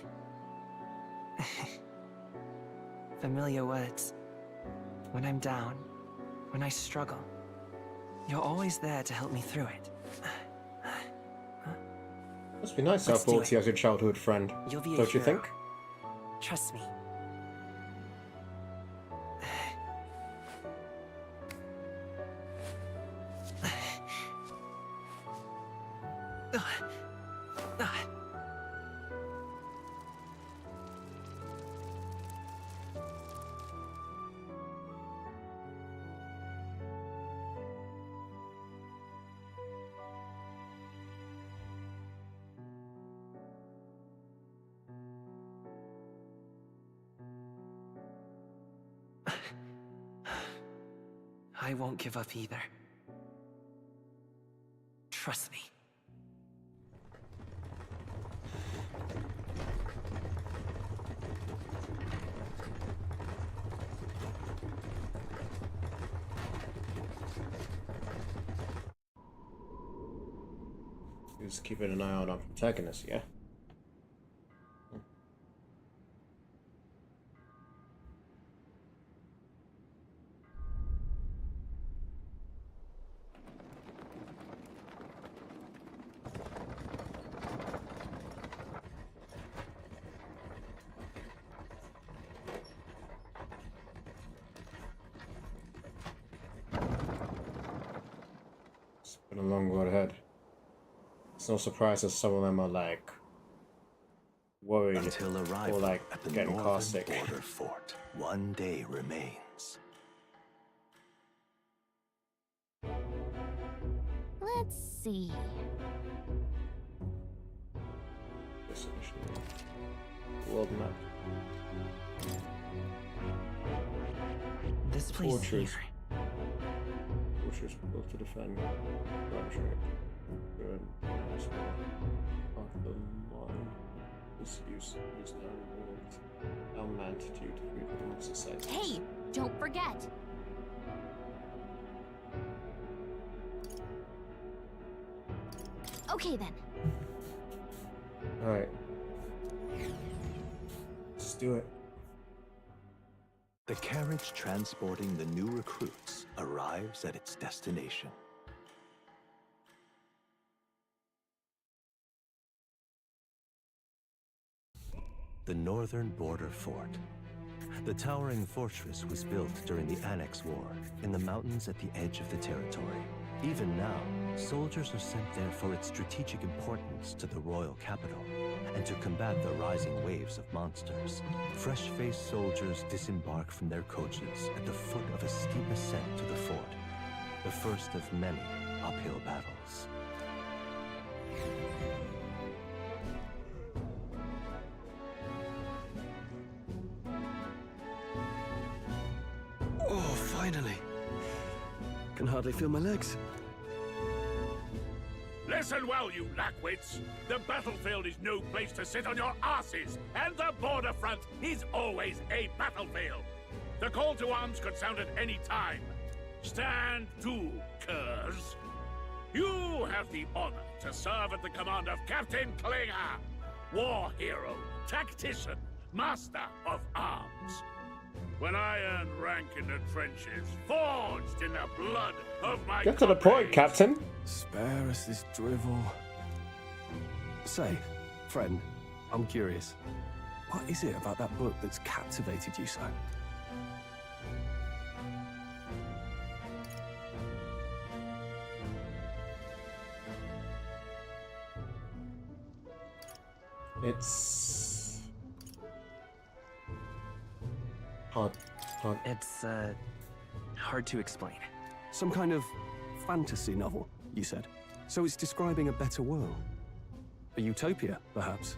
[SPEAKER 14] Familiar words. When I'm down, when I struggle, you're always there to help me through it.
[SPEAKER 1] Must be nice to have Forty as your childhood friend,
[SPEAKER 14] You'll be a
[SPEAKER 1] don't you
[SPEAKER 14] hero.
[SPEAKER 1] think?
[SPEAKER 14] Trust me. I won't give up either. Trust me.
[SPEAKER 1] Just keeping an eye on our protagonist, yeah? It's been a long road ahead. It's no surprise that some of them are like worried
[SPEAKER 9] Until arrival
[SPEAKER 1] or like
[SPEAKER 9] at the
[SPEAKER 1] getting car
[SPEAKER 9] northern
[SPEAKER 1] sick.
[SPEAKER 9] border fort, one day remains.
[SPEAKER 10] Let's see.
[SPEAKER 1] World map.
[SPEAKER 14] This place
[SPEAKER 1] Fortress.
[SPEAKER 14] here.
[SPEAKER 1] Fortress built to defend. Contract. Good. After the line. This use is now removed. Unmanned due to frequent society.
[SPEAKER 10] Hey, don't forget. Okay then.
[SPEAKER 1] Alright. Let's do it.
[SPEAKER 9] The carriage transporting the new recruits arrives at its destination. The northern border fort. The towering fortress was built during the Annex War in the mountains at the edge of the territory. Even now, soldiers are sent there for its strategic importance to the royal capital and to combat the rising waves of monsters. Fresh-faced soldiers disembark from their coaches at the foot of a steep ascent to the fort, the first of many uphill battles.
[SPEAKER 12] Oh, finally. Can hardly feel my legs.
[SPEAKER 15] Listen well, you lackwits. The battlefield is no place to sit on your asses, and the border front is always a battlefield. The call to arms could sound at any time. Stand to, curs. You have the honor to serve at the command of Captain Klinger, war hero, tactician, master of arms. When I earned rank in the trenches, forged in the blood of my
[SPEAKER 1] Get to the point, Captain.
[SPEAKER 12] Spare us this drivel. Say, friend, I'm curious. What is it about that book that's captivated you so?
[SPEAKER 1] It's hard.
[SPEAKER 14] It's, hard to explain.
[SPEAKER 12] Some kind of fantasy novel, you said. So it's describing a better world. A utopia, perhaps.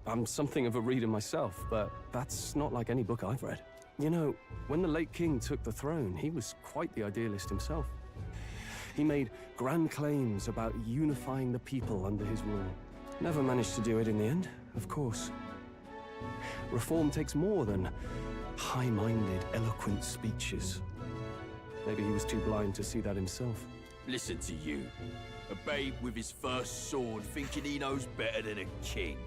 [SPEAKER 12] I'm something of a reader myself, but that's not like any book I've read. You know, when the late king took the throne, he was quite the idealist himself. He made grand claims about unifying the people under his rule. Never managed to do it in the end, of course. Reform takes more than
[SPEAKER 4] high-minded, eloquent speeches. Maybe he was too blind to see that himself.
[SPEAKER 20] Listen to you. A babe with his first sword thinking he knows better than a king.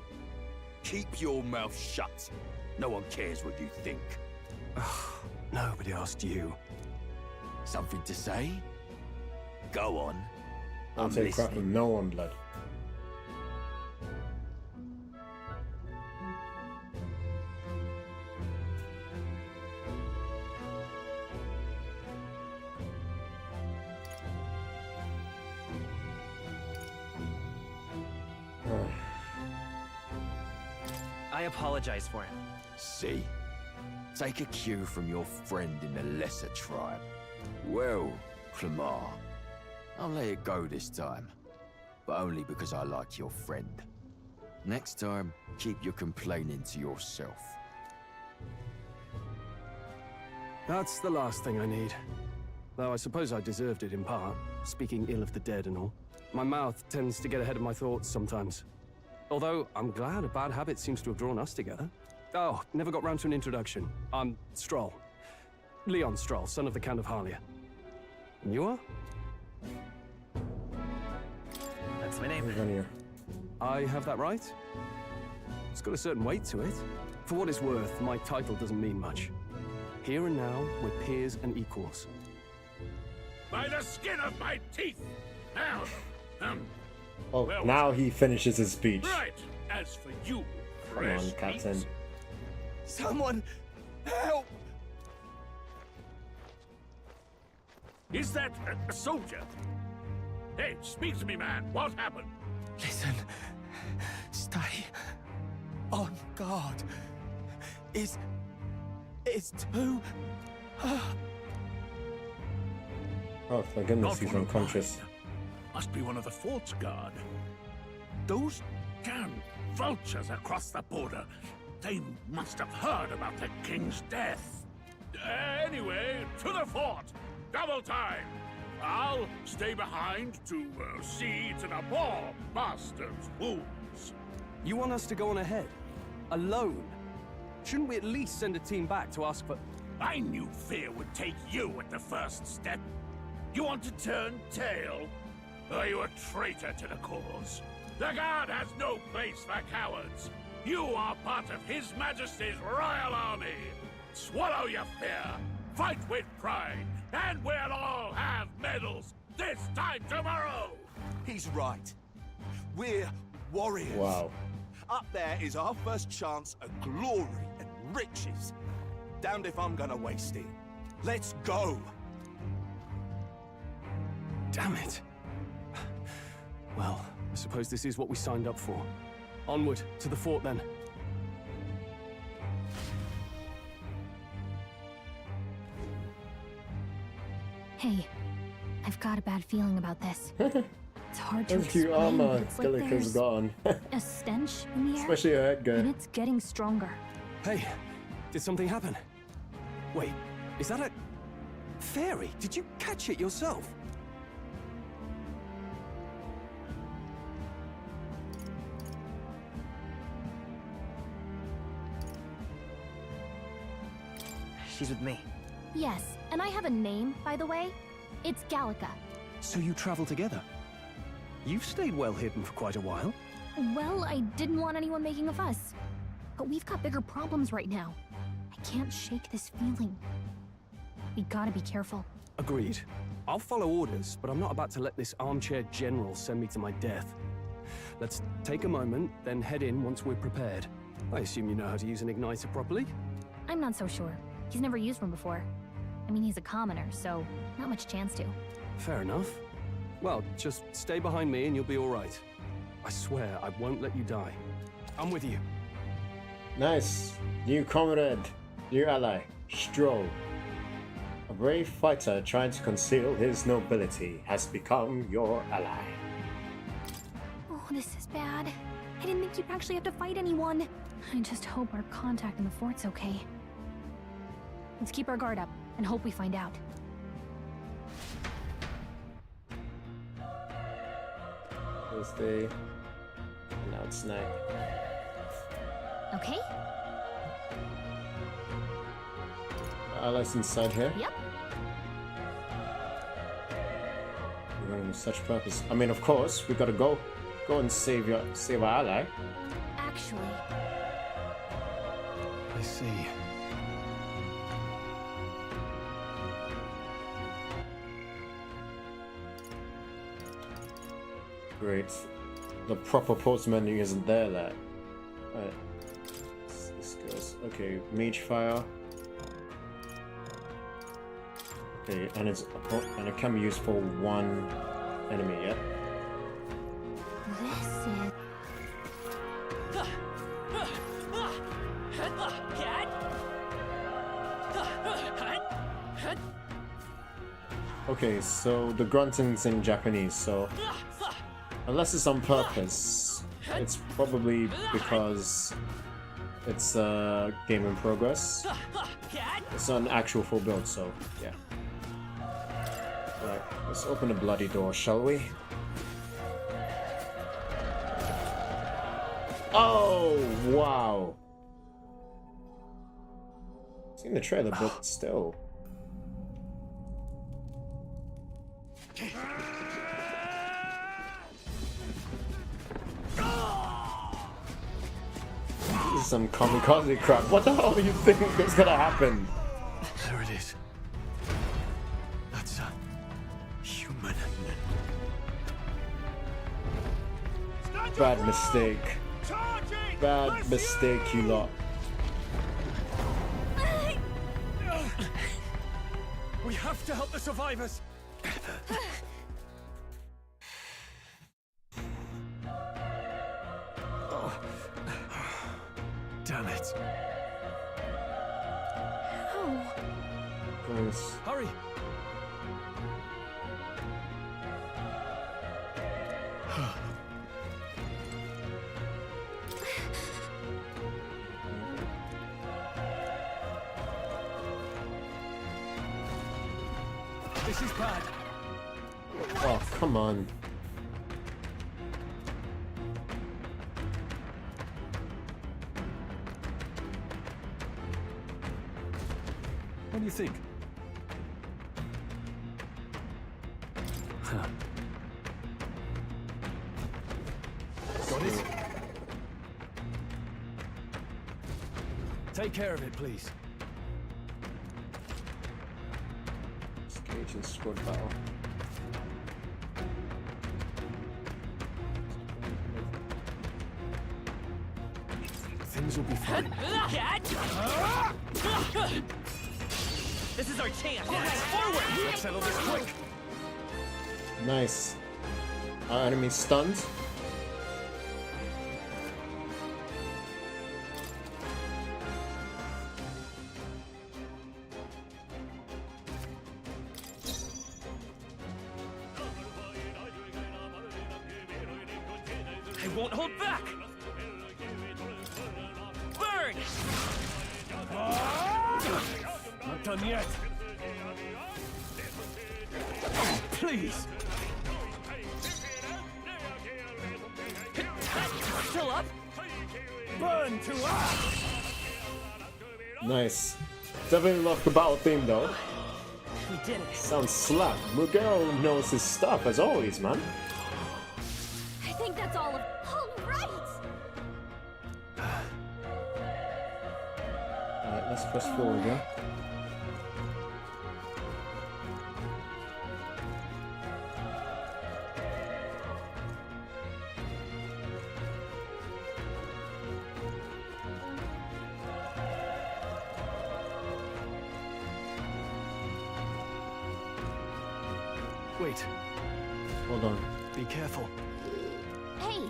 [SPEAKER 20] Keep your mouth shut. No one cares what you think.
[SPEAKER 4] Nobody asked you.
[SPEAKER 20] Something to say? Go on.
[SPEAKER 1] I'll take crap from no one, blood.
[SPEAKER 14] I apologize for it.
[SPEAKER 20] See? Take a cue from your friend in the lesser tribe. Well, Clamar, I'll let it go this time. But only because I like your friend. Next time, keep your complaining to yourself.
[SPEAKER 4] That's the last thing I need. Though I suppose I deserved it in part, speaking ill of the dead and all. My mouth tends to get ahead of my thoughts sometimes. Although, I'm glad a bad habit seems to have drawn us together. Oh, never got round to an introduction. I'm Stroll. Leon Stroll, son of the Count of Harlia. And you are?
[SPEAKER 14] That's my name.
[SPEAKER 4] I have that right? It's got a certain weight to it. For what it's worth, my title doesn't mean much. Here and now, we're peers and equals.
[SPEAKER 15] By the skin of my teeth! Now,
[SPEAKER 1] Oh,
[SPEAKER 15] well,
[SPEAKER 1] now he finishes his speech.
[SPEAKER 15] right. As for you,
[SPEAKER 1] Come
[SPEAKER 15] fresh
[SPEAKER 1] on, Captain.
[SPEAKER 15] meat,
[SPEAKER 12] Someone help!
[SPEAKER 15] is that a soldier? Hey, speak to me, man. What happened?
[SPEAKER 12] Listen. Stay on guard. It's too...
[SPEAKER 1] Oh, thank goodness,
[SPEAKER 15] Not
[SPEAKER 1] he's
[SPEAKER 15] one of
[SPEAKER 1] unconscious.
[SPEAKER 15] mine. Must be one of the fort's guard. Those damn vultures across the border. They must have heard about the king's death. Anyway, to the fort. Double time. I'll stay behind to see to the poor bastard's wounds.
[SPEAKER 4] You want us to go on ahead? Alone? Shouldn't we at least send a team back to ask for...
[SPEAKER 15] I knew fear would take you at the first step. You want to turn tail? Are you a traitor to the cause? The guard has no place for cowards. You are part of His Majesty's Royal Army. Swallow your fear, fight with pride, and we'll all have medals this time tomorrow!
[SPEAKER 12] He's right. We're warriors.
[SPEAKER 1] Wow.
[SPEAKER 12] Up there is our first chance at glory and riches. Damned if I'm gonna waste it. Let's go!
[SPEAKER 4] Damn it. Well, I suppose this is what we signed up for. Onward, to the fort then.
[SPEAKER 10] Hey, I've got a bad feeling about this. It's hard to
[SPEAKER 1] Thank you,
[SPEAKER 10] explain,
[SPEAKER 1] armor.
[SPEAKER 10] but it's like
[SPEAKER 1] Gillick is
[SPEAKER 10] there's
[SPEAKER 1] gone.
[SPEAKER 10] a stench in the air.
[SPEAKER 1] Especially your Edgar.
[SPEAKER 10] And it's getting stronger.
[SPEAKER 4] Hey, did something happen? Wait, is that a... fairy? Did you catch it yourself?
[SPEAKER 14] She's with me.
[SPEAKER 10] Yes, and I have a name, by the way. It's Gallica.
[SPEAKER 4] So you travel together? You've stayed well hidden for quite a while.
[SPEAKER 10] Well, I didn't want anyone making a fuss. But we've got bigger problems right now. I can't shake this feeling. We gotta be careful.
[SPEAKER 4] Agreed. I'll follow orders, but I'm not about to let this armchair general send me to my death. Let's take a moment, then head in once we're prepared. I assume you know how to use an igniter properly?
[SPEAKER 10] I'm not so sure. He's never used one before. I mean, he's a commoner, so not much chance to.
[SPEAKER 4] Fair enough. Well, just stay behind me and you'll be all right. I swear I won't let you die. I'm with you.
[SPEAKER 1] Nice. New comrade. New ally. Stroll. A brave fighter trying to conceal his nobility has become your ally.
[SPEAKER 10] Oh, this is bad. I didn't think you'd actually have to fight anyone. I just hope our contact in the fort's okay. Let's keep our guard up and hope we find out.
[SPEAKER 1] Thursday. And now it's night.
[SPEAKER 10] Okay?
[SPEAKER 1] Allies inside here?
[SPEAKER 10] Yep.
[SPEAKER 1] We're going with such purpose. I mean, of course, we gotta go and save our ally.
[SPEAKER 10] Actually,
[SPEAKER 9] I see.
[SPEAKER 1] Great. The proper pause menu isn't there, lad. Alright. This goes. Okay, mage fire. Okay, and it can be used for one enemy, yeah?
[SPEAKER 10] this is...
[SPEAKER 1] Okay, so the grunting's in Japanese, so unless it's on purpose, it's probably because it's a game in progress. It's not an actual full build, so yeah. Right, let's open the bloody door, shall we? Oh, wow. Seen the trailer, but still. This is some kamikaze crap. What the hell do you think is gonna happen?
[SPEAKER 8] There it is. That's a human.
[SPEAKER 1] Bad mistake. Bad mistake, you lot.
[SPEAKER 8] We have to help the survivors. Oh. Damn it.
[SPEAKER 10] Oh.
[SPEAKER 1] Nice.
[SPEAKER 8] Hurry. This is bad.
[SPEAKER 1] Oh, come on.
[SPEAKER 8] What do you think? Huh. Got it? Take care of it, please.
[SPEAKER 1] Engage in squad battle.
[SPEAKER 8] Things will be fine.
[SPEAKER 14] This is our chance. Forward!
[SPEAKER 8] Let's settle this quick.
[SPEAKER 1] Nice. Our enemy stunned.
[SPEAKER 14] I won't hold back! Burn!
[SPEAKER 8] Not done yet. Oh, please.
[SPEAKER 14] Still up?
[SPEAKER 8] Burn to us!
[SPEAKER 1] Nice. Definitely love the battle theme though.
[SPEAKER 14] We did it.
[SPEAKER 1] Sounds slap. Miguel knows his stuff as always, man.
[SPEAKER 10] I think that's all of... All right!
[SPEAKER 1] Alright, let's press forward, yeah?
[SPEAKER 8] Wait.
[SPEAKER 1] Hold on.
[SPEAKER 8] Be careful.
[SPEAKER 10] Hey!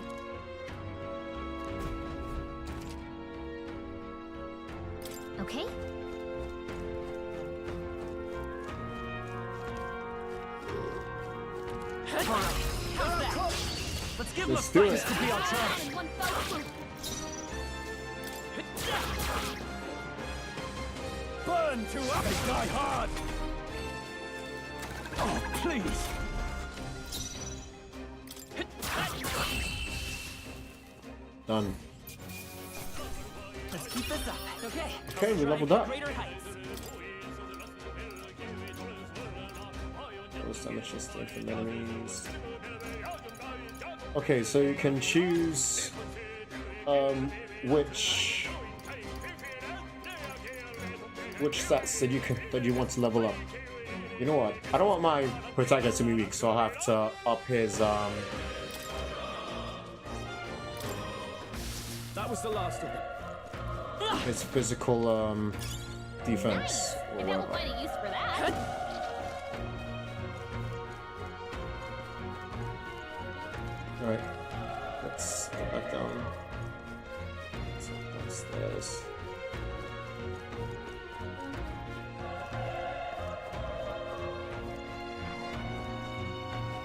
[SPEAKER 10] Okay?
[SPEAKER 14] How's that? Let's give him a
[SPEAKER 1] Let's do
[SPEAKER 14] fight.
[SPEAKER 1] it.
[SPEAKER 14] This could be our chance.
[SPEAKER 10] In one fell swoop.
[SPEAKER 8] Burn to us! They die hard! Oh, please!
[SPEAKER 1] Done.
[SPEAKER 14] Let's keep this up. Okay.
[SPEAKER 1] Okay, we leveled up.
[SPEAKER 14] Greater heights.
[SPEAKER 1] Force damage sustained from enemies. Okay, so you can choose which stats that you want to level up. You know what? I don't want my protagonist to be weak, so I'll have to up his
[SPEAKER 4] That was the last of them.
[SPEAKER 1] his physical defense or
[SPEAKER 10] And I will
[SPEAKER 1] whatever.
[SPEAKER 10] find a use for that.
[SPEAKER 1] Alright, let's go back down. So downstairs.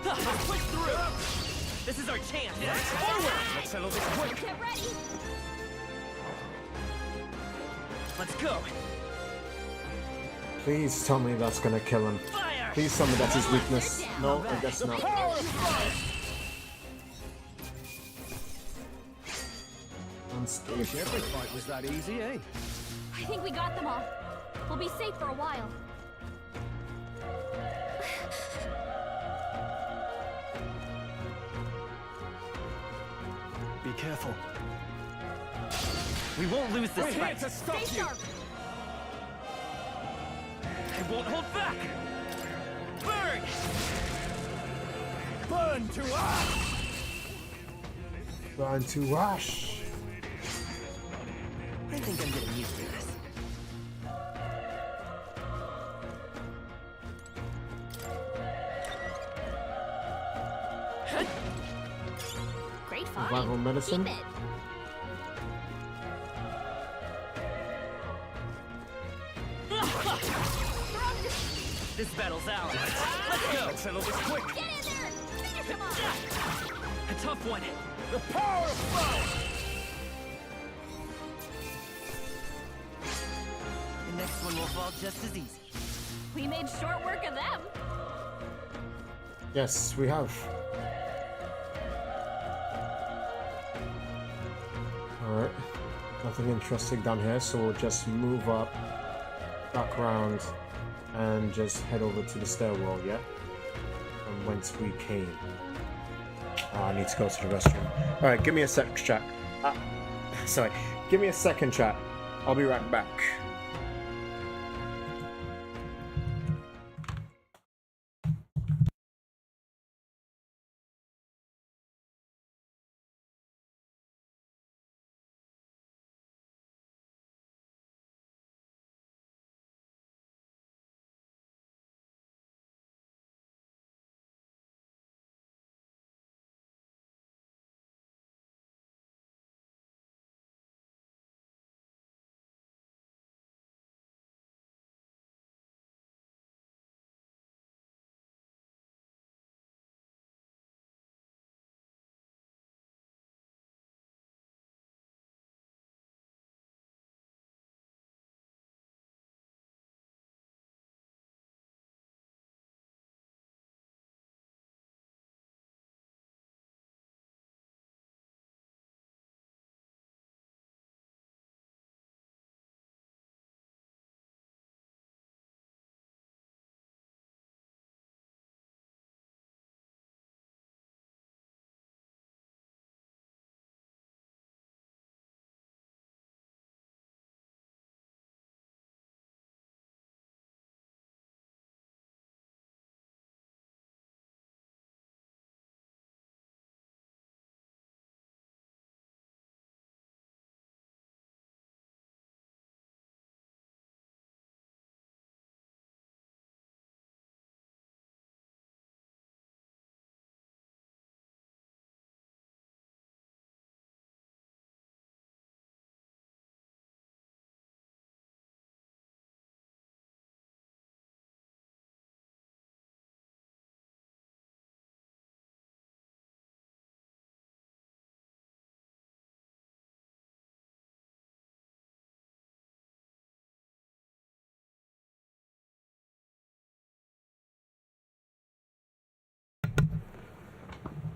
[SPEAKER 14] Let's push through! This is our chance! Forward! Let's settle this quick!
[SPEAKER 10] Get ready!
[SPEAKER 14] Let's go!
[SPEAKER 1] Please tell me that's gonna kill him. Please tell me that's his weakness. No, I guess not.
[SPEAKER 11] Wish every fight was that easy, eh?
[SPEAKER 10] I think we got them all. We'll be safe for a while.
[SPEAKER 11] Be careful.
[SPEAKER 14] We won't lose this
[SPEAKER 11] We're
[SPEAKER 14] fight!
[SPEAKER 11] here to stop
[SPEAKER 10] Stay
[SPEAKER 11] you!
[SPEAKER 10] sharp.
[SPEAKER 14] I won't hold back! Burn!
[SPEAKER 11] Burn to ash!
[SPEAKER 1] Burn to ash!
[SPEAKER 14] I think I'm getting used to this.
[SPEAKER 10] Great find.
[SPEAKER 1] Revival medicine.
[SPEAKER 10] Keep it.
[SPEAKER 14] This battle's ours. Let's go! Let's settle this quick!
[SPEAKER 10] Get in there! Finish him off!
[SPEAKER 14] A tough one!
[SPEAKER 11] The power of fire!
[SPEAKER 14] The next one will fall just as easy.
[SPEAKER 10] We made short work of them.
[SPEAKER 1] Yes, we have. Alright. Nothing interesting down here, so we'll just move up, back around, and just head over to the stairwell, yeah? From whence we came. I need to go to the restroom. Alright, give me a sec, chat. Sorry. Give me a second, chat. I'll be right back.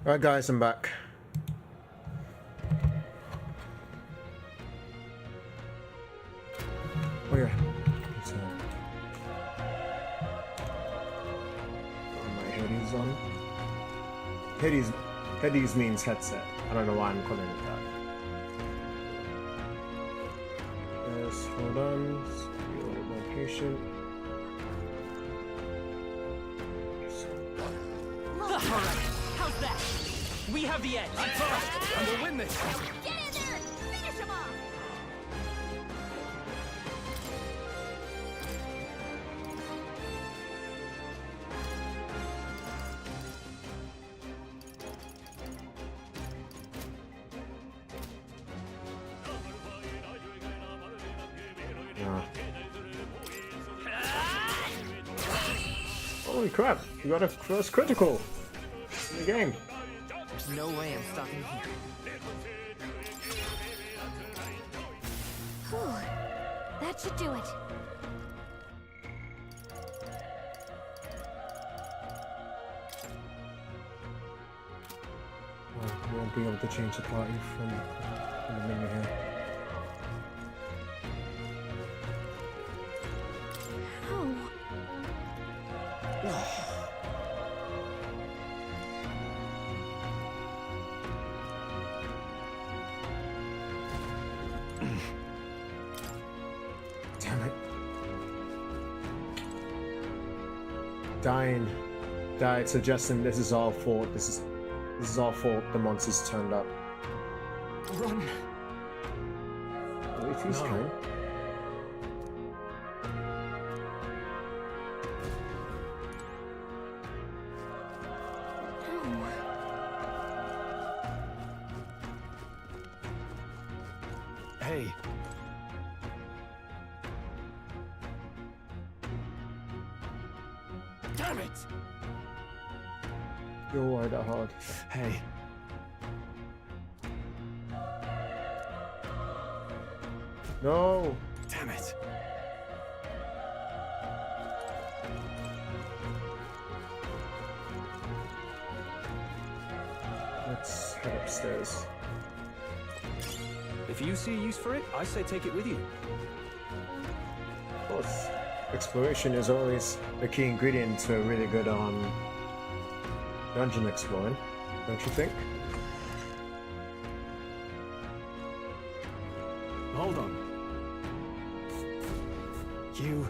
[SPEAKER 1] Alright guys, I'm back. Oh yeah. It's, my on. Headies means headset. I don't know why I'm calling it that. Yes, hold on. Be a little more patient.
[SPEAKER 14] Alright, how's that? We have the edge. I'm first, and we'll win this.
[SPEAKER 10] Get in there! Finish him off!
[SPEAKER 1] Holy crap, you got a first critical in the game.
[SPEAKER 14] There's no way I'm stopping here.
[SPEAKER 10] Whew. That should do it.
[SPEAKER 1] Well, we won't be able to change the party from the menu here. Damn it. Died suggesting this is all fault. This is all fault the monsters turned up.
[SPEAKER 14] Run.
[SPEAKER 1] At least he's kind.
[SPEAKER 9] Hey.
[SPEAKER 14] Damn it!
[SPEAKER 1] You're wide that hard.
[SPEAKER 9] Hey.
[SPEAKER 1] No!
[SPEAKER 9] Damn it.
[SPEAKER 1] Let's head upstairs.
[SPEAKER 4] If you see a use for it, I say take it with you.
[SPEAKER 1] Of course. Exploration is always the key ingredient to a really good dungeon exploring, don't you think?
[SPEAKER 9] Hold on. You...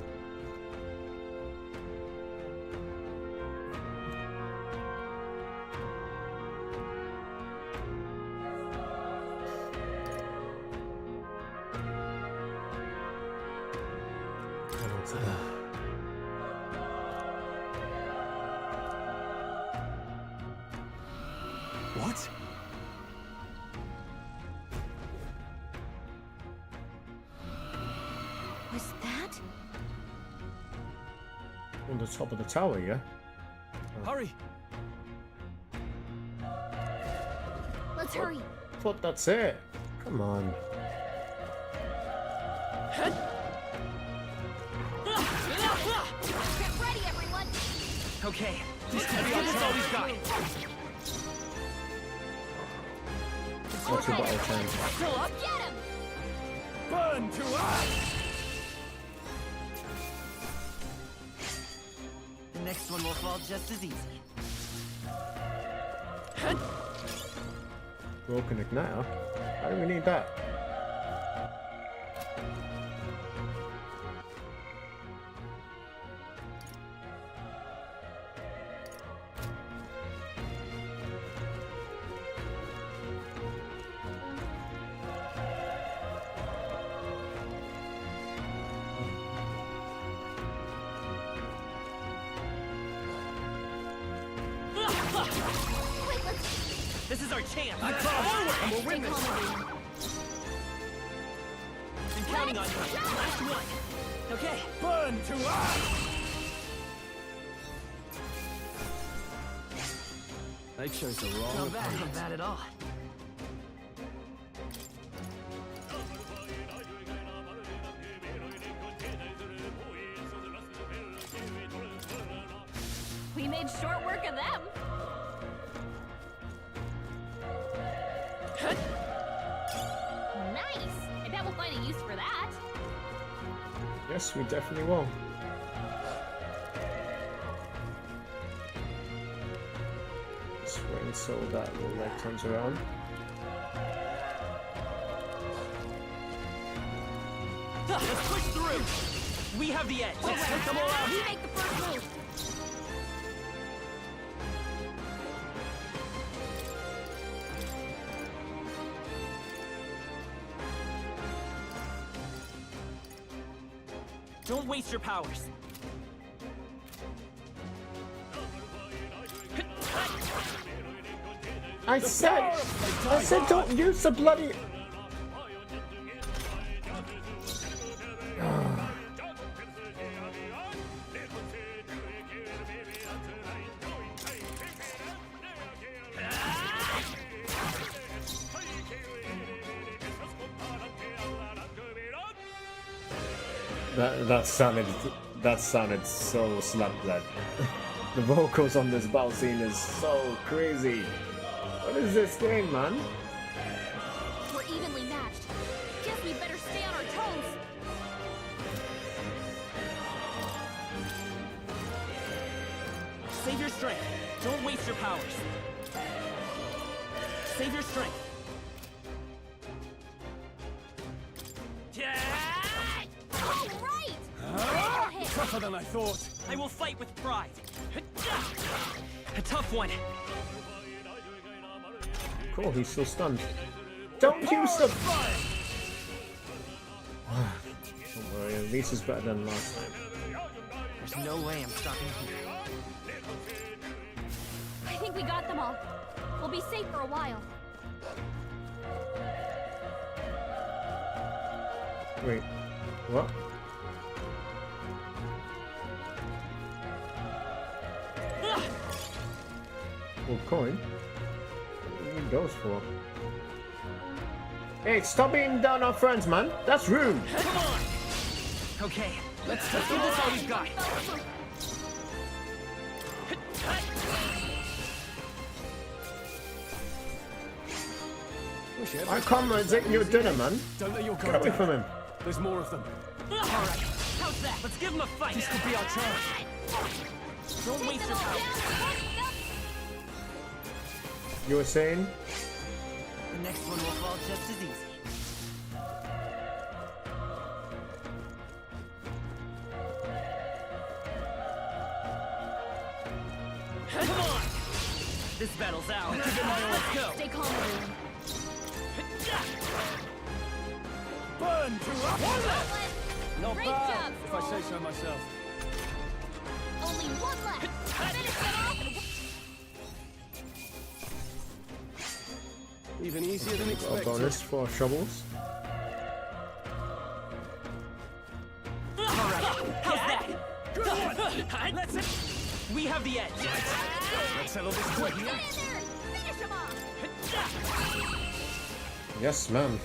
[SPEAKER 9] What?
[SPEAKER 10] Was that?
[SPEAKER 1] On the top of the tower, yeah?
[SPEAKER 9] Hurry!
[SPEAKER 10] Let's hurry.
[SPEAKER 1] I thought that's it. Come on.
[SPEAKER 10] Get ready, everyone!
[SPEAKER 14] Okay, this could be all we've got.
[SPEAKER 1] What's your battle time?
[SPEAKER 10] Get him!
[SPEAKER 9] Burn to us!
[SPEAKER 14] The next one will fall just as easy.
[SPEAKER 1] Broken igniter? Why do we need that?
[SPEAKER 14] This is our chance. Forward, and we'll win this. I'm counting on you. Last one. Okay.
[SPEAKER 9] Burn to us!
[SPEAKER 14] They chose the wrong
[SPEAKER 9] Not bad,
[SPEAKER 14] not bad at all.
[SPEAKER 10] We made short work of them. Nice! I bet we'll find a use for that.
[SPEAKER 1] Yes, we definitely will. so that little leg turns around.
[SPEAKER 14] Let's push through! We have the edge! Let's take them all out!
[SPEAKER 10] We make the first move!
[SPEAKER 14] Don't waste your powers.
[SPEAKER 1] I said don't use the bloody... That sounded so slap-led. The vocals on this battle scene is so crazy. What is this game, man?
[SPEAKER 10] We're evenly matched. Guess we better stay on our toes.
[SPEAKER 14] Save your strength. Don't waste your powers. Save your strength.
[SPEAKER 10] All right!
[SPEAKER 4] Tougher than I thought.
[SPEAKER 14] I will fight with pride. A tough one.
[SPEAKER 1] Cool, he's still stunned. Don't use the... Don't worry, at least it's better than last time.
[SPEAKER 14] There's no way I'm stopping here.
[SPEAKER 10] I think we got them all. We'll be safe for a while.
[SPEAKER 1] Wait, what? Well, coin? What do you need those for? Hey, stop beating down our friends, man! That's rude!
[SPEAKER 14] Come on! Okay, let's give this all we've got.
[SPEAKER 1] Our comrade's eating your dinner, man.
[SPEAKER 4] Don't let your
[SPEAKER 1] Get
[SPEAKER 4] guard
[SPEAKER 1] away
[SPEAKER 4] down.
[SPEAKER 1] from him.
[SPEAKER 4] There's more of them.
[SPEAKER 14] All right, how's that? Let's give him a fight.
[SPEAKER 4] This could be our chance.
[SPEAKER 14] Don't waste your power.
[SPEAKER 1] You were saying?
[SPEAKER 14] The next one will fall just as easy. Come on! This battle's ours. Let's go.
[SPEAKER 10] Stay calm, everyone.
[SPEAKER 4] Burn to one left. Not
[SPEAKER 10] Great
[SPEAKER 4] bad,
[SPEAKER 10] job,
[SPEAKER 4] if I say so myself.
[SPEAKER 10] Only one left. Finish it off and...
[SPEAKER 4] Even easier than
[SPEAKER 1] A
[SPEAKER 4] expected.
[SPEAKER 1] bonus for troubles.
[SPEAKER 14] How's that? We have the edge.
[SPEAKER 4] Let's settle this quick.
[SPEAKER 10] Finish him off.
[SPEAKER 1] Yes, ma'am.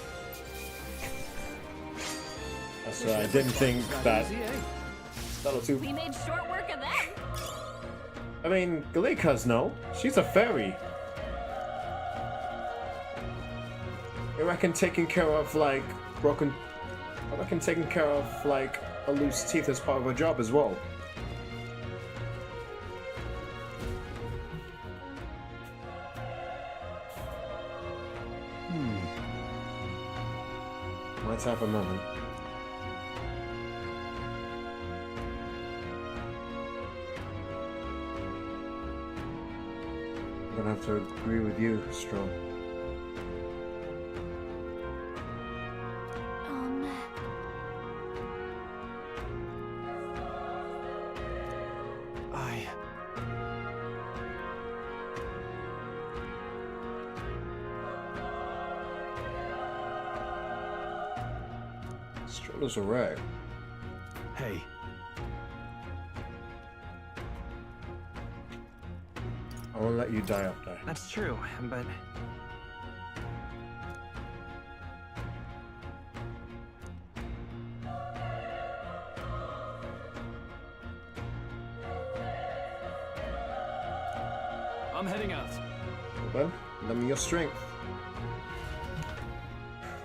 [SPEAKER 1] That's right, I didn't think that... That'll too...
[SPEAKER 10] We made short work of them.
[SPEAKER 1] I mean, Galika's no. She's a fairy. I reckon taking care of, like, broken... I reckon taking care of, like, a loose teeth is part of her job as well. Might have a moment. I'm gonna have to agree with you, Strong. Strudels are rare.
[SPEAKER 17] Hey.
[SPEAKER 1] I won't let you die up there.
[SPEAKER 14] That's true, but...
[SPEAKER 4] I'm heading out.
[SPEAKER 1] Well then, lend me your strength.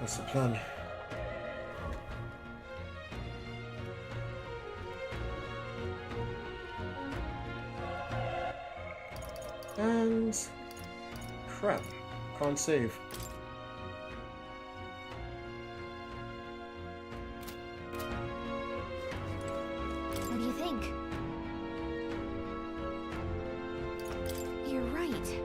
[SPEAKER 1] That's the plan. And crap. Can't save.
[SPEAKER 10] What do you think? You're right.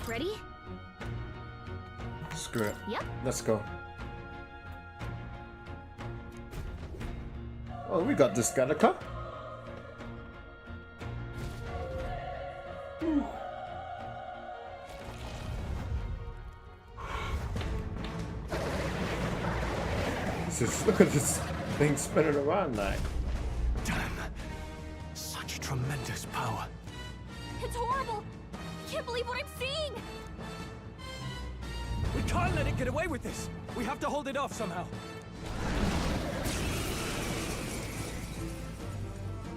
[SPEAKER 10] Ready?
[SPEAKER 1] Screw it.
[SPEAKER 10] Yep.
[SPEAKER 1] Let's go. Oh, we got this Gallica. Look at this thing spinning around like.
[SPEAKER 2] Damn. Such tremendous power.
[SPEAKER 10] It's horrible! I can't believe what I'm seeing!
[SPEAKER 4] We can't let it get away with this. We have to hold it off somehow.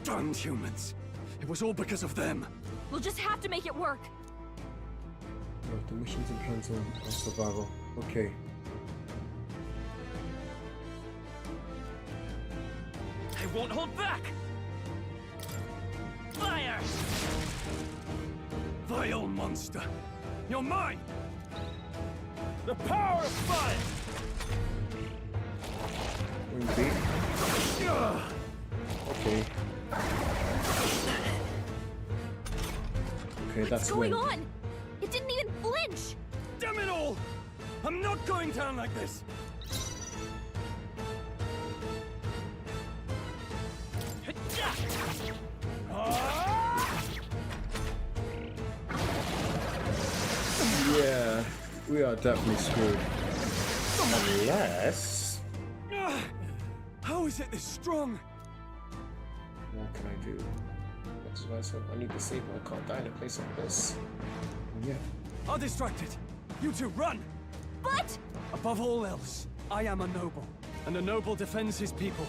[SPEAKER 2] Damned humans. It was all because of them.
[SPEAKER 10] We'll just have to make it work.
[SPEAKER 1] Oh, the missions and plans on survival. Okay.
[SPEAKER 4] They won't hold back! Fire!
[SPEAKER 2] Vile monster. You're mine!
[SPEAKER 4] The power of fire!
[SPEAKER 1] Okay. Okay, that's
[SPEAKER 10] What's going
[SPEAKER 1] win.
[SPEAKER 10] on? It didn't even flinch!
[SPEAKER 2] Damn it all! I'm not going down like this!
[SPEAKER 1] Yeah, we are definitely screwed. Unless...
[SPEAKER 2] How is it this strong?
[SPEAKER 1] What can I do? That's what I said. I need to save him. I can't die in a place like this. Yeah.
[SPEAKER 2] I'll distract it. You two, run!
[SPEAKER 10] But...
[SPEAKER 2] Above all else, I am a noble, and a noble defends his people,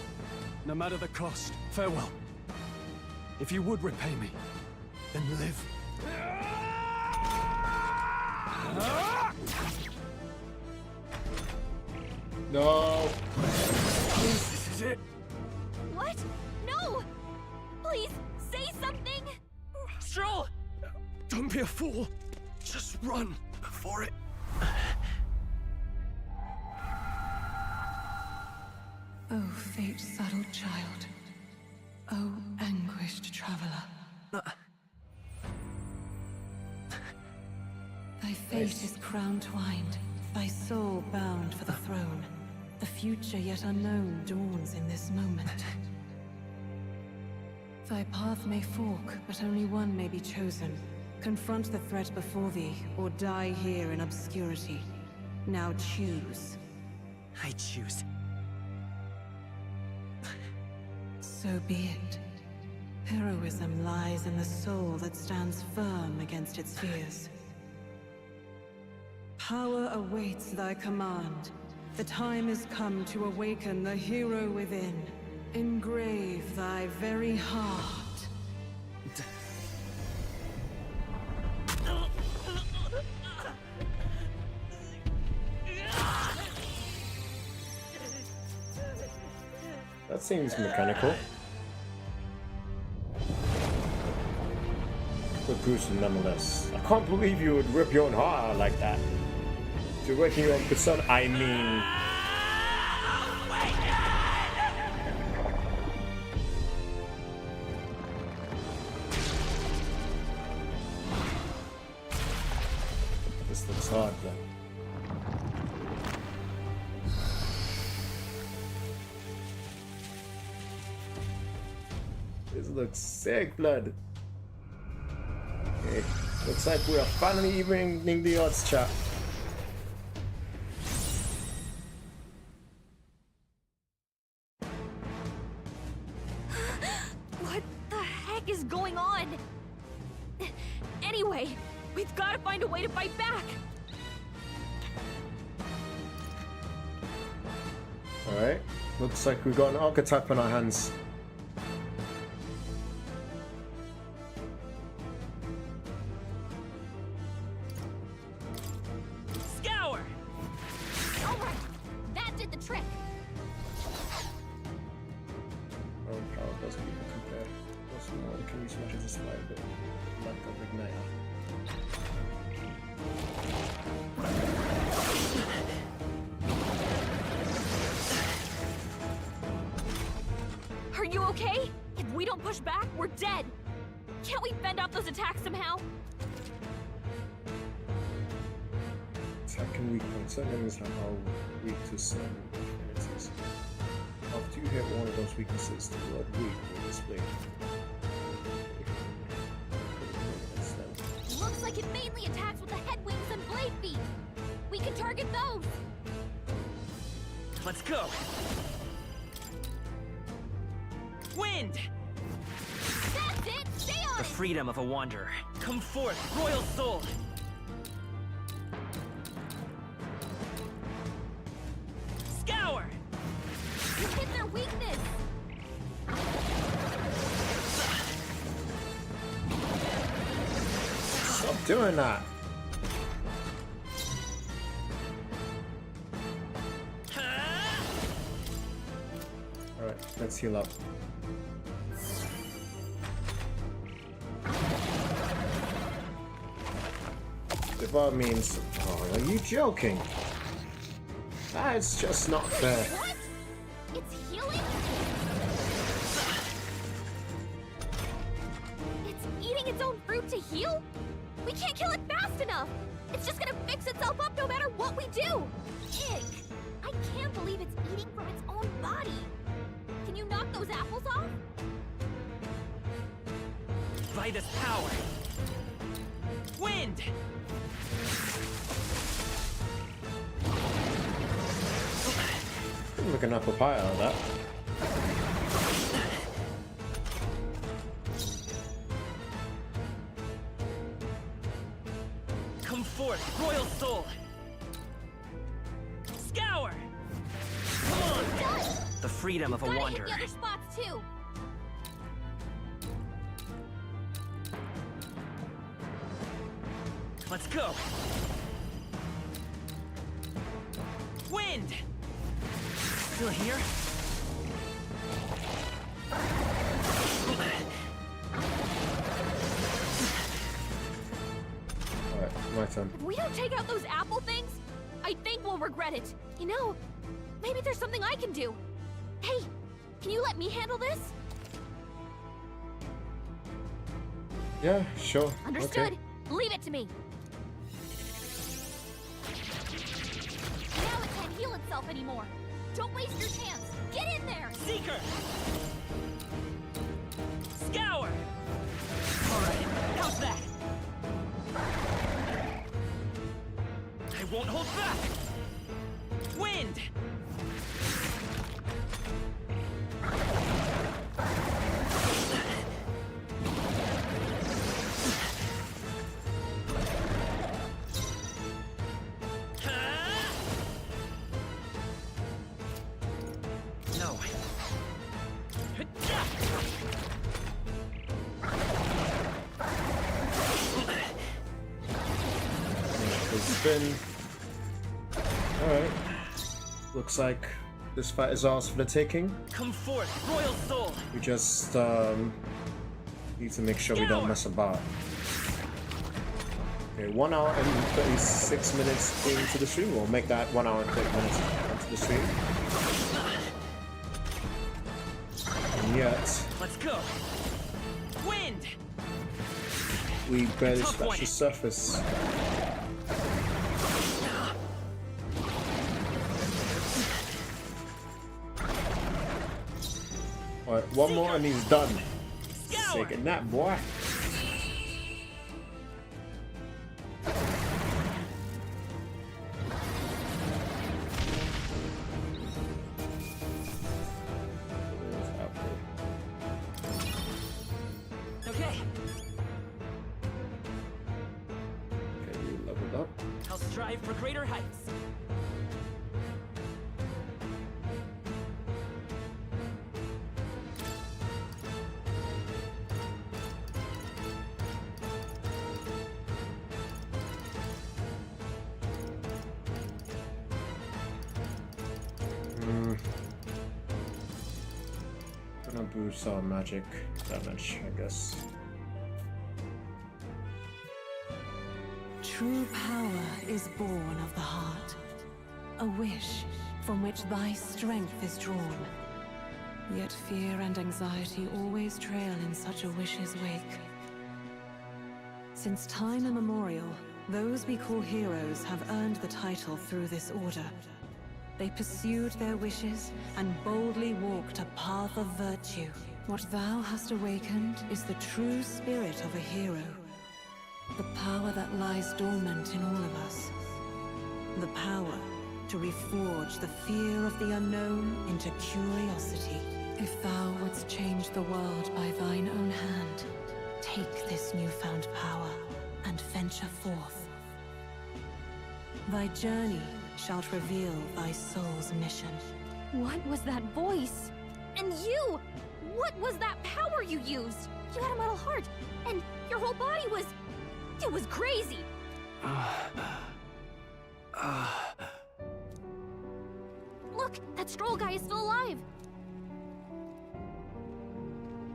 [SPEAKER 2] no matter the cost. Farewell. If you would repay me, then live.
[SPEAKER 1] No!
[SPEAKER 2] This is it.
[SPEAKER 10] What? No! Please, say something!
[SPEAKER 2] Stroll! Don't be a fool. Just run before it...
[SPEAKER 13] Oh, fate-saddled child. Oh, anguished traveler. Thy fate is crown-twined, thy soul bound for the throne. The future yet unknown dawns in this moment. Thy path may fork, but only one may be chosen. Confront the threat before thee, or die here in obscurity. Now choose.
[SPEAKER 14] I choose.
[SPEAKER 13] So be it. Heroism lies in the soul that stands firm against its fears. Power awaits thy command. The time is come to awaken the hero within. Engrave thy very heart.
[SPEAKER 1] That seems mechanical. But gruesome nonetheless. I can't believe you would rip your own heart out like that. To waking your own persona, I mean... This looks hard then. This looks sick, blood. Okay, looks like we are finally evening the odds, chat.
[SPEAKER 10] What the heck is going on? Anyway, we've got to find a way to fight back.
[SPEAKER 1] Alright. Looks like we've got an archetype on our hands.
[SPEAKER 10] Scour! Alright, that did the trick.
[SPEAKER 1] Oh, power does people compare. Also, more can use much as a slide, but lack of igniter.
[SPEAKER 10] Are you okay? If we don't push back, we're dead. Can't we fend off those attacks somehow?
[SPEAKER 1] Attack and weak points. Certain enemies are weak to certain affinities. After you hit one of those weaknesses, the word weak will display.
[SPEAKER 10] Looks like it mainly attacks with the head wings and blade feet. We can target those.
[SPEAKER 14] Let's go. Wind!
[SPEAKER 10] That's it! Stay on
[SPEAKER 14] The
[SPEAKER 10] it!
[SPEAKER 14] freedom of a wanderer. Come forth, royal soul! Scour!
[SPEAKER 10] You hit their weakness!
[SPEAKER 1] Stop doing that! Alright, let's heal up. Devour means... Oh, are you joking? That's just not fair.
[SPEAKER 10] What? It's healing? It's eating its own fruit to heal? We can't kill it fast enough! It's just gonna fix itself up no matter what we do! Ick! I can't believe it's eating from its own body! Can you knock those apples off?
[SPEAKER 14] By this power! Wind!
[SPEAKER 1] Look an apple pie out of that.
[SPEAKER 14] Come forth, royal soul! Scour! Come on! The freedom of a
[SPEAKER 10] Gotta
[SPEAKER 14] wanderer.
[SPEAKER 10] hit the other spots too!
[SPEAKER 14] Let's go! Wind! Still here?
[SPEAKER 1] Alright, my turn.
[SPEAKER 10] If we don't take out those apple things, I think we'll regret it. You know, maybe there's something I can do. Hey, can you let me handle this?
[SPEAKER 1] Yeah, sure.
[SPEAKER 10] Understood.
[SPEAKER 1] Okay.
[SPEAKER 10] Leave it to me. Now it can't heal itself anymore. Don't waste your chance. Get in there!
[SPEAKER 14] Seeker! Scour! Alright, how's that? I won't hold back! Wind! No.
[SPEAKER 1] Spin. Alright. Looks like this fight is ours for the taking.
[SPEAKER 14] Come forth, royal soul!
[SPEAKER 1] We just need to make sure we don't mess about. Okay, 1 hour and 36 minutes into the stream. We'll make that 1 hour and 30 minutes into the stream. And yet,
[SPEAKER 14] Let's go! Wind!
[SPEAKER 1] we barely scratched the surface. Alright, one more and he's done. Take a nap, boy.
[SPEAKER 14] Okay.
[SPEAKER 1] Okay, you leveled up.
[SPEAKER 14] I'll strive for greater heights.
[SPEAKER 1] Gonna boost our magic damage, I guess.
[SPEAKER 13] True power is born of the heart. A wish from which thy strength is drawn. Yet fear and anxiety always trail in such a wish's wake. Since time immemorial, those we call heroes have earned the title through this order. They pursued their wishes and boldly walked a path of virtue. What thou hast awakened is the true spirit of a hero. The power that lies dormant in all of us. The power to reforge the fear of the unknown into curiosity. If thou wouldst change the world by thine own hand, take this newfound power and venture forth. Thy journey shalt reveal thy soul's mission.
[SPEAKER 10] What was that voice? And you! What was that power you used? You had a metal heart, and your whole body was... It was crazy! Look, that Stroll guy is still alive!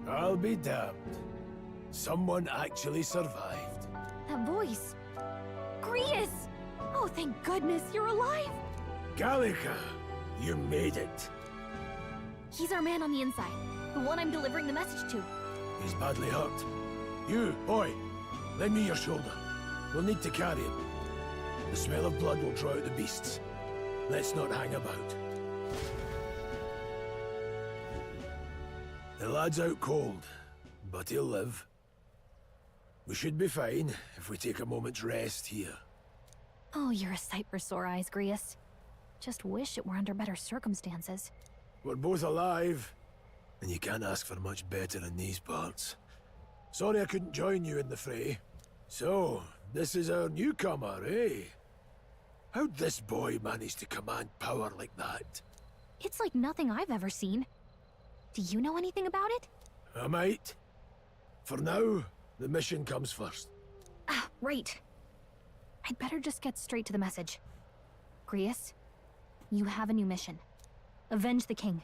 [SPEAKER 12] I'll be damned. Someone actually survived.
[SPEAKER 10] That voice... Grius! Oh, thank goodness, you're alive!
[SPEAKER 12] Gallica, you made it.
[SPEAKER 10] He's our man on the inside. The one I'm delivering the message to.
[SPEAKER 12] He's badly hurt. You, boy, lend me your shoulder. We'll need to carry him. The smell of blood will draw out the beasts. Let's not hang about. The lad's out cold, but he'll live. We should be fine if we take a moment's rest here.
[SPEAKER 10] Oh, you're a sight for sore eyes, Grius. Just wish it were under better circumstances.
[SPEAKER 12] We're both alive, and you can't ask for much better in these parts. Sorry I couldn't join you in the fray. So, this is our newcomer, eh? How'd this boy manage to command power like that?
[SPEAKER 10] It's like nothing I've ever seen. Do you know anything about it?
[SPEAKER 12] I might. For now, the mission comes first.
[SPEAKER 10] Ah, right. I'd better just get straight to the message. Grius, you have a new mission. Avenge the king.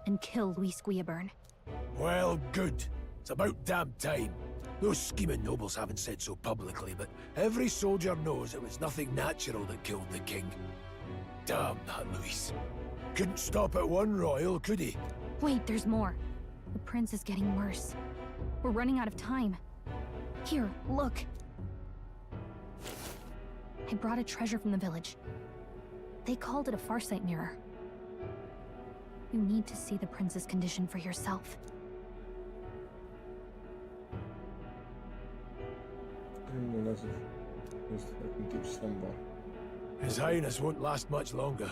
[SPEAKER 10] And kill Luis Guillaburn.
[SPEAKER 12] Well, good. It's about damn time. Those scheming nobles haven't said so publicly, but every soldier knows it was nothing natural that killed the king. Damn that Luis. Couldn't stop at one royal, could he?
[SPEAKER 10] Wait, there's more. The prince is getting worse. We're running out of time. Here, look. I brought a treasure from the village. They called it a farsight mirror. You need to see the prince's condition for yourself.
[SPEAKER 12] His Highness won't last much longer.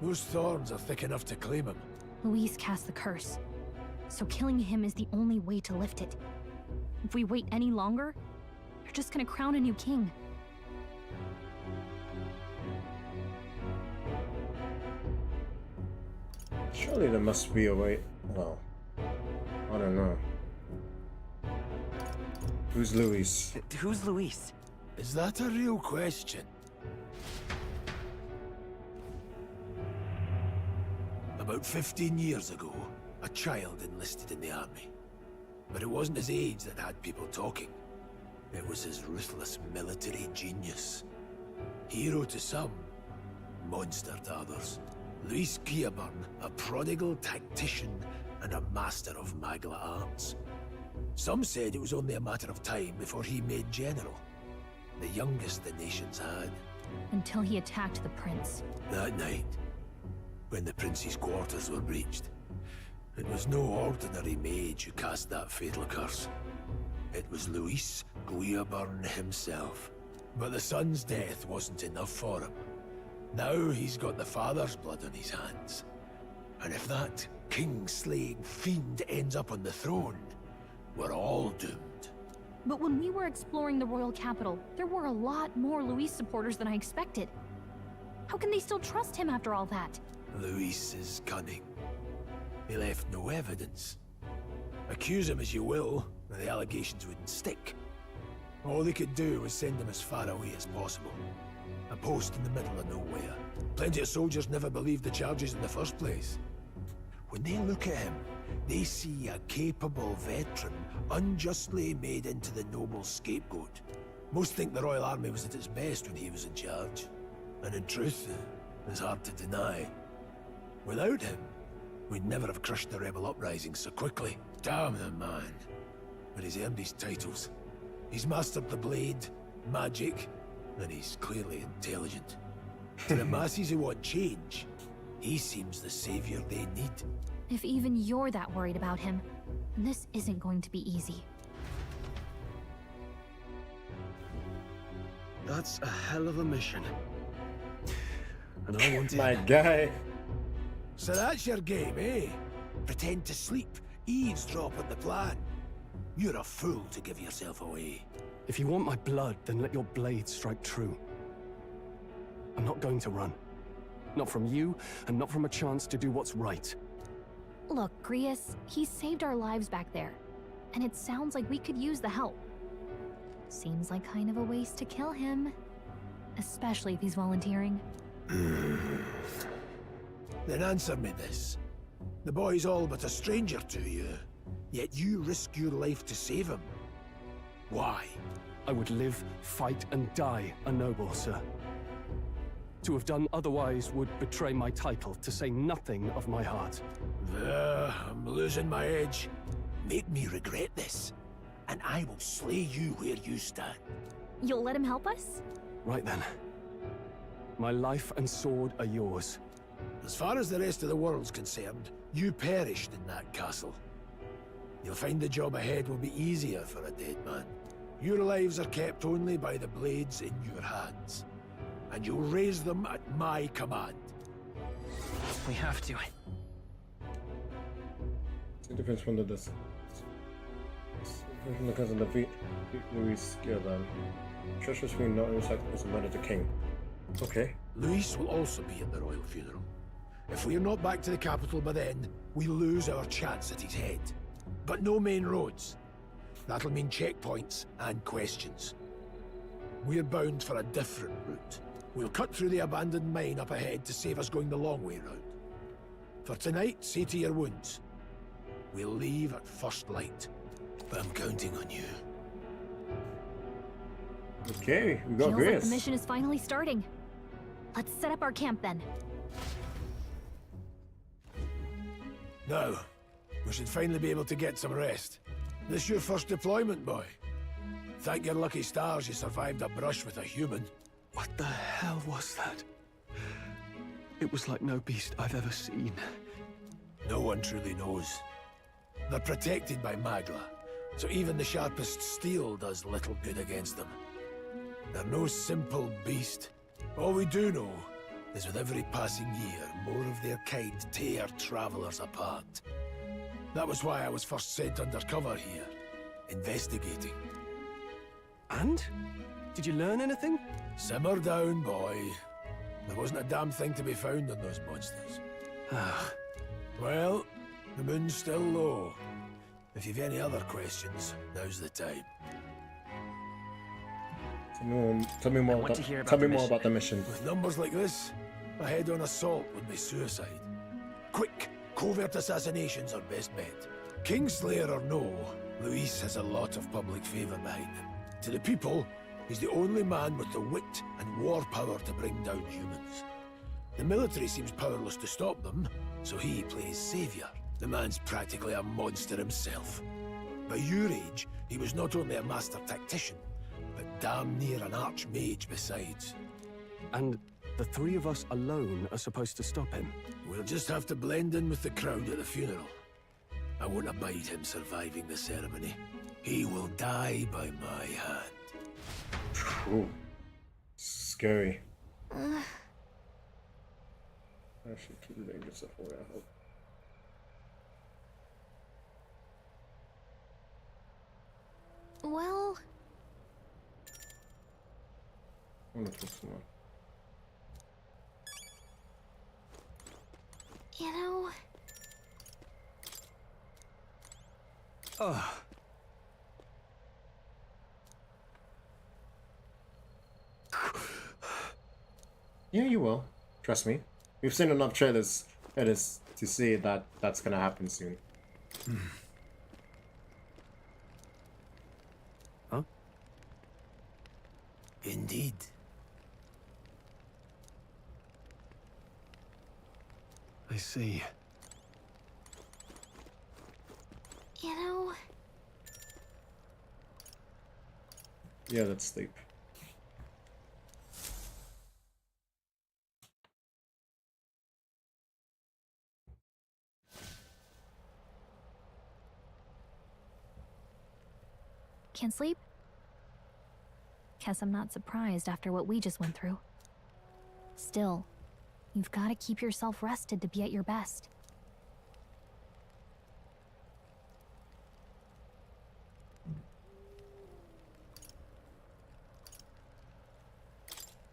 [SPEAKER 12] Those thorns are thick enough to claim him.
[SPEAKER 10] Luis cast the curse, so killing him is the only way to lift it. If we wait any longer, you're just gonna crown a new king.
[SPEAKER 1] Surely there must be a way... Well, I don't know. Who's Luis?
[SPEAKER 14] Who's Luis?
[SPEAKER 12] Is that a real question? About 15 years ago, a child enlisted in the army. But it wasn't his age that had people talking. It was his ruthless military genius. Hero to some, monster to others. Luis Guillaburn, a prodigal tactician and a master of Magla arts. Some said it was only a matter of time before he made general. The youngest the nations had.
[SPEAKER 10] Until he attacked the prince.
[SPEAKER 12] That night, when the prince's quarters were breached, it was no ordinary mage who cast that fatal curse. It was Luis Guillaburn himself. But the son's death wasn't enough for him. Now he's got the father's blood on his hands. And if that king-slaying fiend ends up on the throne, we're all doomed.
[SPEAKER 10] But when we were exploring the royal capital, there were a lot more Luis supporters than I expected. How can they still trust him after all that?
[SPEAKER 12] Luis is cunning. He left no evidence. Accuse him as you will, the allegations wouldn't stick. All they could do was send him as far away as possible. A post in the middle of nowhere. Plenty of soldiers never believed the charges in the first place. When they look at him, they see a capable veteran unjustly made into the noble scapegoat. Most think the Royal Army was at its best when he was in charge. And in truth, it's hard to deny. Without him, we'd never have crushed the rebel uprising so quickly. Damn the man. But he's earned his titles. He's mastered the blade, magic, and he's clearly intelligent. To the masses who want change, he seems the savior they need.
[SPEAKER 10] If even you're that worried about him, this isn't going to be easy.
[SPEAKER 12] That's a hell of a mission. And I want
[SPEAKER 1] My guy.
[SPEAKER 12] So that's your game, eh? Pretend to sleep, eavesdrop on the plan. You're a fool to give yourself away.
[SPEAKER 21] If you want my blood, then let your blade strike true. I'm not going to run. Not from you, and not from a chance to do what's right.
[SPEAKER 10] Look, Grius, he saved our lives back there. And it sounds like we could use the help. Seems like kind of a waste to kill him. Especially if he's volunteering.
[SPEAKER 12] Then answer me this. The boy's all but a stranger to you, yet you risk your life to save him. Why?
[SPEAKER 21] I would live, fight, and die a noble, sir. To have done otherwise would betray my title, to say nothing of my heart.
[SPEAKER 12] I'm losing my edge. Make me regret this, and I will slay you where you stand.
[SPEAKER 10] You'll let him help us?
[SPEAKER 21] Right then. My life and sword are yours.
[SPEAKER 12] As far as the rest of the world's concerned, you perished in that castle. You'll find the job ahead will be easier for a dead man. Your lives are kept only by the blades in your hands. And you'll raise them at my command.
[SPEAKER 14] We have to.
[SPEAKER 1] It depends from the distance. From the cousin defeat Luis Gildan. Treasures we not recite as a murder to king. Okay.
[SPEAKER 12] Luis will also be at the royal funeral. If we're not back to the capital by then, we lose our chance at his head. But no main roads. That'll mean checkpoints and questions. We're bound for a different route. We'll cut through the abandoned mine up ahead to save us going the long way round. For tonight, see to your wounds. We'll leave at first light. But I'm counting on you.
[SPEAKER 1] Okay, we got
[SPEAKER 10] Feels like
[SPEAKER 1] Grius.
[SPEAKER 10] the mission is finally starting. Let's set up our camp then.
[SPEAKER 12] Now, we should finally be able to get some rest. This your first deployment, boy? Thank your lucky stars you survived a brush with a human.
[SPEAKER 21] What the hell was that? It was like no beast I've ever seen.
[SPEAKER 12] No one truly knows. They're protected by Magla, so even the sharpest steel does little good against them. They're no simple beast. All we do know is with every passing year, more of their kind tear travelers apart. That was why I was first sent undercover here, investigating.
[SPEAKER 21] And? Did you learn anything?
[SPEAKER 12] Simmer down, boy. There wasn't a damn thing to be found on those monsters. Well, the moon's still low. If you've any other questions, now's the time.
[SPEAKER 1] Tell me more about the mission.
[SPEAKER 12] With numbers like this, a head-on assault would be suicide. Quick, covert assassinations are best bet. Kingslayer or no, Luis has a lot of public favor behind him. To the people, he's the only man with the wit and war power to bring down humans. The military seems powerless to stop them, so he plays savior. The man's practically a monster himself. By your age, he was not only a master tactician, but damn near an archmage besides.
[SPEAKER 21] And the three of us alone are supposed to stop him?
[SPEAKER 12] We'll just have to blend in with the crowd at the funeral. I won't abide him surviving the ceremony. He will die by my hand.
[SPEAKER 1] Ooh. Scary. I should keep the dangerous stuff away, I hope.
[SPEAKER 10] Well...
[SPEAKER 1] I want to talk to someone.
[SPEAKER 10] You know...
[SPEAKER 1] Yeah, you will. Trust me. We've seen enough trailers to see that that's gonna happen soon.
[SPEAKER 21] Huh?
[SPEAKER 12] Indeed.
[SPEAKER 21] I see.
[SPEAKER 10] You know...
[SPEAKER 1] Yeah, let's sleep.
[SPEAKER 10] Can't sleep? Guess I'm not surprised after what we just went through. Still, you've got to keep yourself rested to be at your best.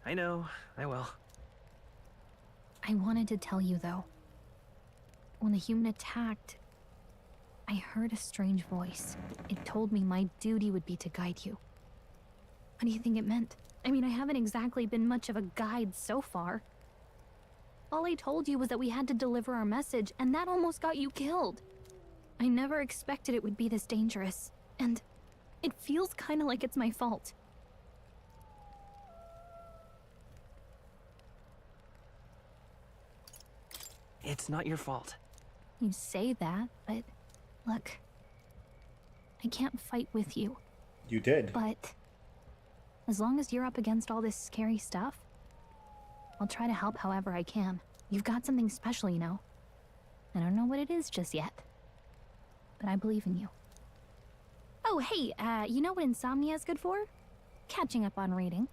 [SPEAKER 14] I know, I will.
[SPEAKER 10] I wanted to tell you, though. When the human attacked, I heard a strange voice. It told me my duty would be to guide you. What do you think it meant? I mean, I haven't exactly been much of a guide so far. All I told you was that we had to deliver our message, and that almost got you killed. I never expected it would be this dangerous, and it feels kind of like it's my fault.
[SPEAKER 14] It's not your fault.
[SPEAKER 10] You say that, but look, I can't fight with you.
[SPEAKER 1] You did.
[SPEAKER 10] But as long as you're up against all this scary stuff, I'll try to help however I can. You've got something special, you know. I don't know what it is just yet, but I believe in you. Oh, hey, you know what insomnia is good for? Catching up on reading.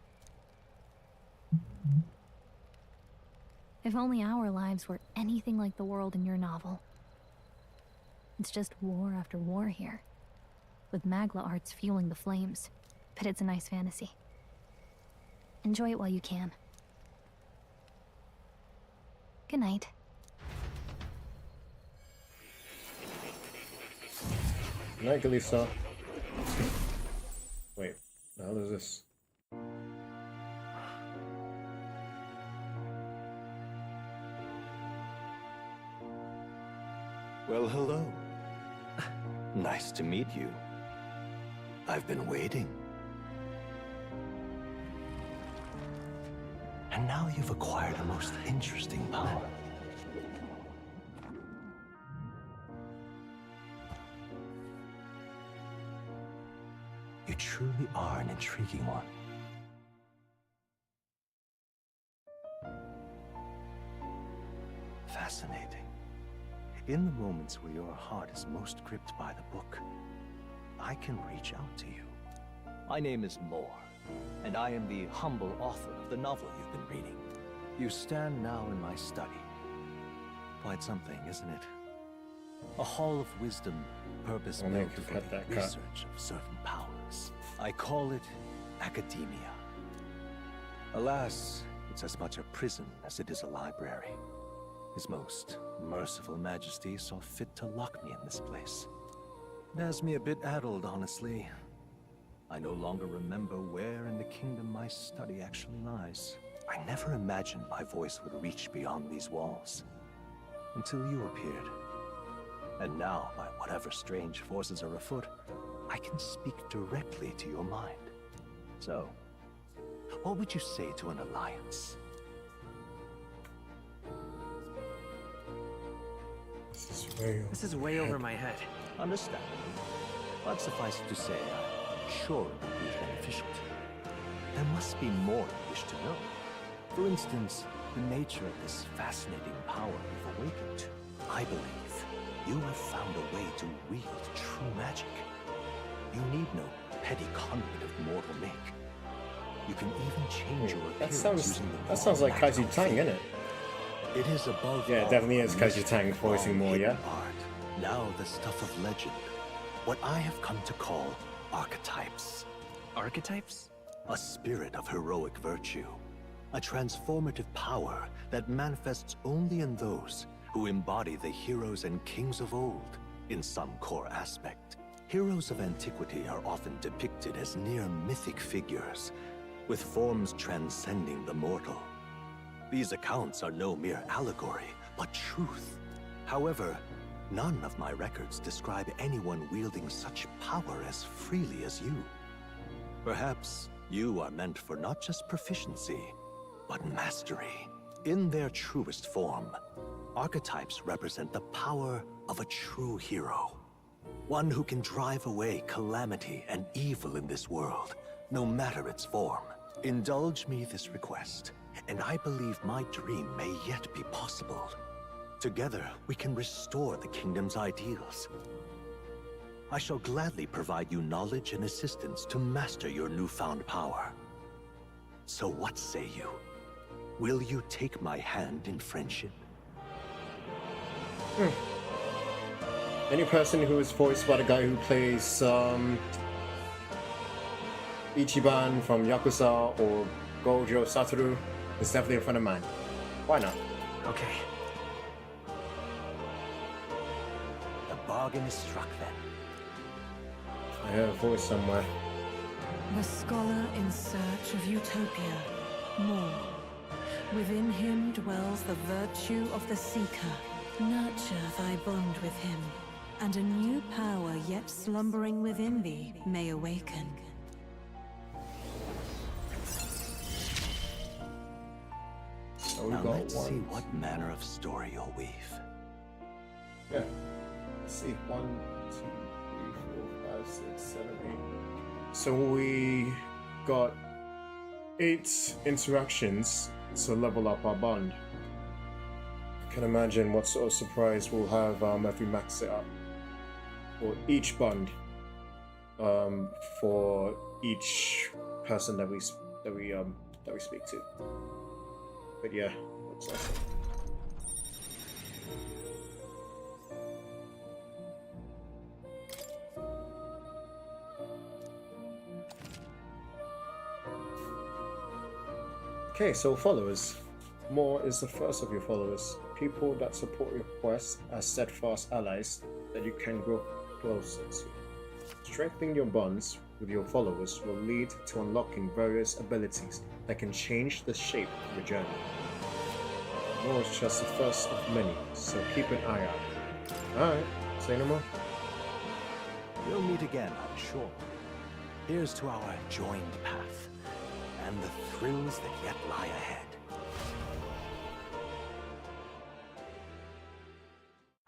[SPEAKER 10] If only our lives were anything like the world in your novel. It's just war after war here, with Magla arts fueling the flames, but it's a nice fantasy. Enjoy it while you can. Good night.
[SPEAKER 1] Night, Galisa. Wait, the hell is this?
[SPEAKER 9] Well, hello. Nice to meet you. I've been waiting. And now you've acquired a most interesting power. You truly are an intriguing one. Fascinating. In the moments where your heart is most gripped by the book, I can reach out to you. My name is Moore, and I am the humble author of the novel you've been reading. You stand now in my study. Quite something, isn't it? A hall of wisdom, purpose-built for the research of certain powers. I call it academia. Alas, it's as much a prison as it is a library. His most merciful majesty saw fit to lock me in this place. It has me a bit addled, honestly. I no longer remember where in the kingdom my study actually lies. I never imagined my voice would reach beyond these walls. Until you appeared. And now, by whatever strange forces are afoot, I can speak directly to your mind. So, what would you say to an alliance?
[SPEAKER 14] This is way over my head.
[SPEAKER 9] Understandable. But suffice it to say, I'm sure it would be beneficial to you. There must be more you wish to know. For instance, the nature of this fascinating power you've awakened to. I believe you have found a way to wield true magic. You need no petty conduit of mortal make. You can even change your appearance using the
[SPEAKER 1] sounds like Kaiji Tang, isn't it?
[SPEAKER 9] It is above
[SPEAKER 1] Yeah, it definitely is Kaiji Tang voicing more, yeah?
[SPEAKER 9] Art. Now the stuff of legend. What I have come to call archetypes.
[SPEAKER 14] Archetypes?
[SPEAKER 9] A spirit of heroic virtue. A transformative power that manifests only in those who embody the heroes and kings of old in some core aspect. Heroes of antiquity are often depicted as near mythic figures, with forms transcending the mortal. These accounts are no mere allegory, but truth. However, none of my records describe anyone wielding such power as freely as you. Perhaps you are meant for not just proficiency, but mastery. In their truest form, archetypes represent the power of a true hero. One who can drive away calamity and evil in this world, no matter its form. Indulge me this request, and I believe my dream may yet be possible. Together, we can restore the kingdom's ideals. I shall gladly provide you knowledge and assistance to master your newfound power. So what say you? Will you take my hand in friendship?
[SPEAKER 1] Any person who is voiced by the guy who plays Ichiban from Yakuza or Gojo Satoru is definitely a friend of mine. Why not?
[SPEAKER 14] Okay.
[SPEAKER 9] The bargain is struck then.
[SPEAKER 1] I heard a voice somewhere.
[SPEAKER 13] The scholar in search of utopia. More. Within him dwells the virtue of the seeker. Nurture thy bond with him, and a new power yet slumbering within thee may awaken.
[SPEAKER 1] So we
[SPEAKER 9] now
[SPEAKER 1] got
[SPEAKER 9] let's
[SPEAKER 1] one.
[SPEAKER 9] see what manner of story you'll weave.
[SPEAKER 1] Yeah. Let's see. 1, 2, 3, 4, 5, 6, 7, 8. So we got 8 interactions to level up our bond. I can imagine what sort of surprise we'll have if we max it up. For each bond. For each person that we speak to. But yeah, looks awesome. Okay, so followers. More is the first of your followers. People that support your quest as steadfast allies that you can grow closer to. Strengthening your bonds with your followers will lead to unlocking various abilities that can change the shape of your journey. More is just the first of many, so keep an eye out. Alright, say no more.
[SPEAKER 9] We'll meet again, I'm sure. Here's to our joined path, and the thrills that yet lie ahead.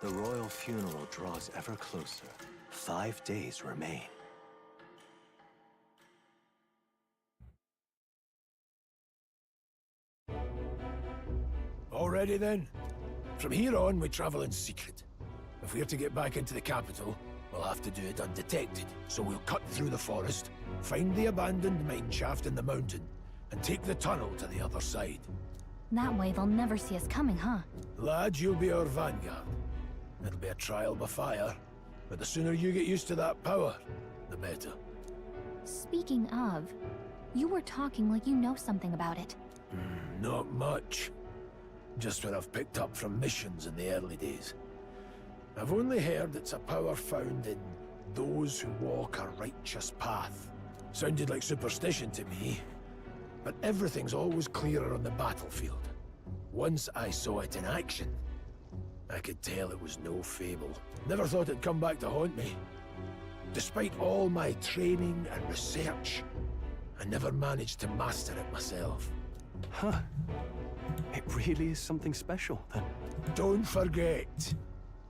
[SPEAKER 9] The royal funeral draws ever closer. 5 days remain.
[SPEAKER 12] Already then? From here on, we travel in secret. If we're to get back into the capital, we'll have to do it undetected. So we'll cut through the forest, find the abandoned mine shaft in the mountain, and take the tunnel to the other side.
[SPEAKER 10] That way they'll never see us coming, huh?
[SPEAKER 12] Lad, you'll be our vanguard. It'll be a trial by fire, but the sooner you get used to that power, the better.
[SPEAKER 10] Speaking of, you were talking like you know something about it.
[SPEAKER 12] Not much. Just what I've picked up from missions in the early days. I've only heard it's a power found in those who walk a righteous path. Sounded like superstition to me, but everything's always clearer on the battlefield. Once I saw it in action, I could tell it was no fable. Never thought it'd come back to haunt me. Despite all my training and research, I never managed to master it myself.
[SPEAKER 17] Huh. It really is something special, then.
[SPEAKER 12] Don't forget.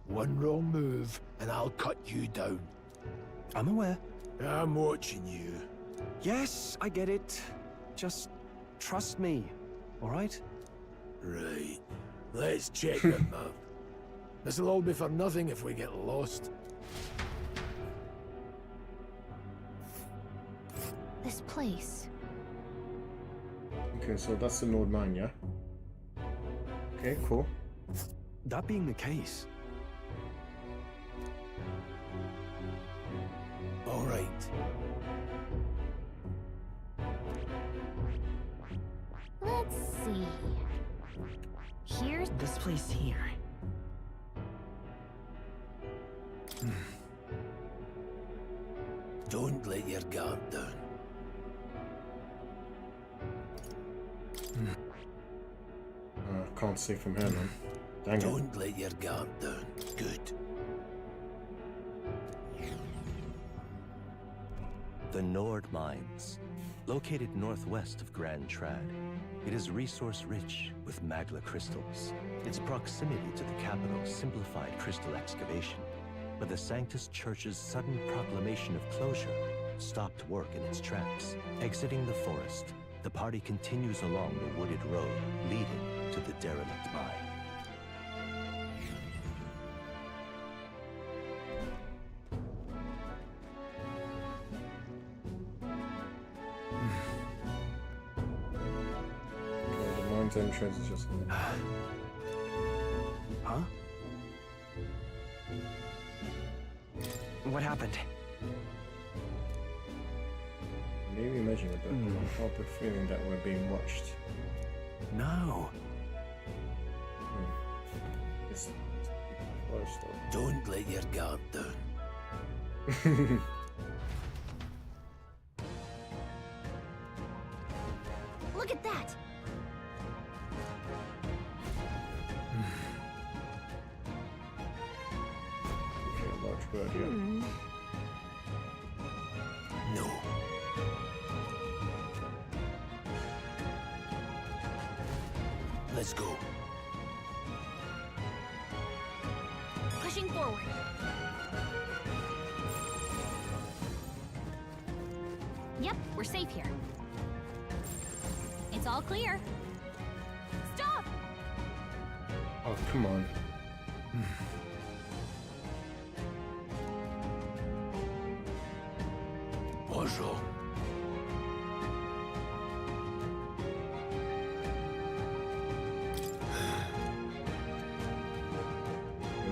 [SPEAKER 12] One wrong move, and I'll cut you down.
[SPEAKER 17] I'm aware.
[SPEAKER 12] I'm watching you.
[SPEAKER 17] Yes, I get it. Just trust me, all right?
[SPEAKER 12] Right. Let's check the map. This'll all be for nothing if we get lost.
[SPEAKER 10] This place.
[SPEAKER 1] Okay, so that's the Nord Mine, yeah? Okay, cool.
[SPEAKER 17] That being the case.
[SPEAKER 12] All right.
[SPEAKER 10] Let's see. Here's
[SPEAKER 14] this place here.
[SPEAKER 12] Don't let your guard down.
[SPEAKER 1] can't see from here, man. Dang it.
[SPEAKER 12] Don't let your guard down. Good.
[SPEAKER 9] The Nord Mines, located northwest of Grand Trad. It is resource-rich with magla crystals. Its proximity to the capital simplified crystal excavation, but the Sanctus Church's sudden proclamation of closure stopped work in its tracks. Exiting the forest, the party continues along the wooded road leading to the derelict mine.
[SPEAKER 1] Entrance is just
[SPEAKER 14] Huh? What happened?
[SPEAKER 1] maybe imagine it, but I can't help a feeling that we're being watched.
[SPEAKER 14] No.
[SPEAKER 1] It's close though.
[SPEAKER 12] Don't let your guard down.
[SPEAKER 10] Look at that!
[SPEAKER 1] Okay, large bird, yeah.
[SPEAKER 12] No. Let's go.
[SPEAKER 10] Pushing forward. Yep, we're safe here. It's all clear. Stop!
[SPEAKER 1] Oh, come on.
[SPEAKER 12] Bonjour.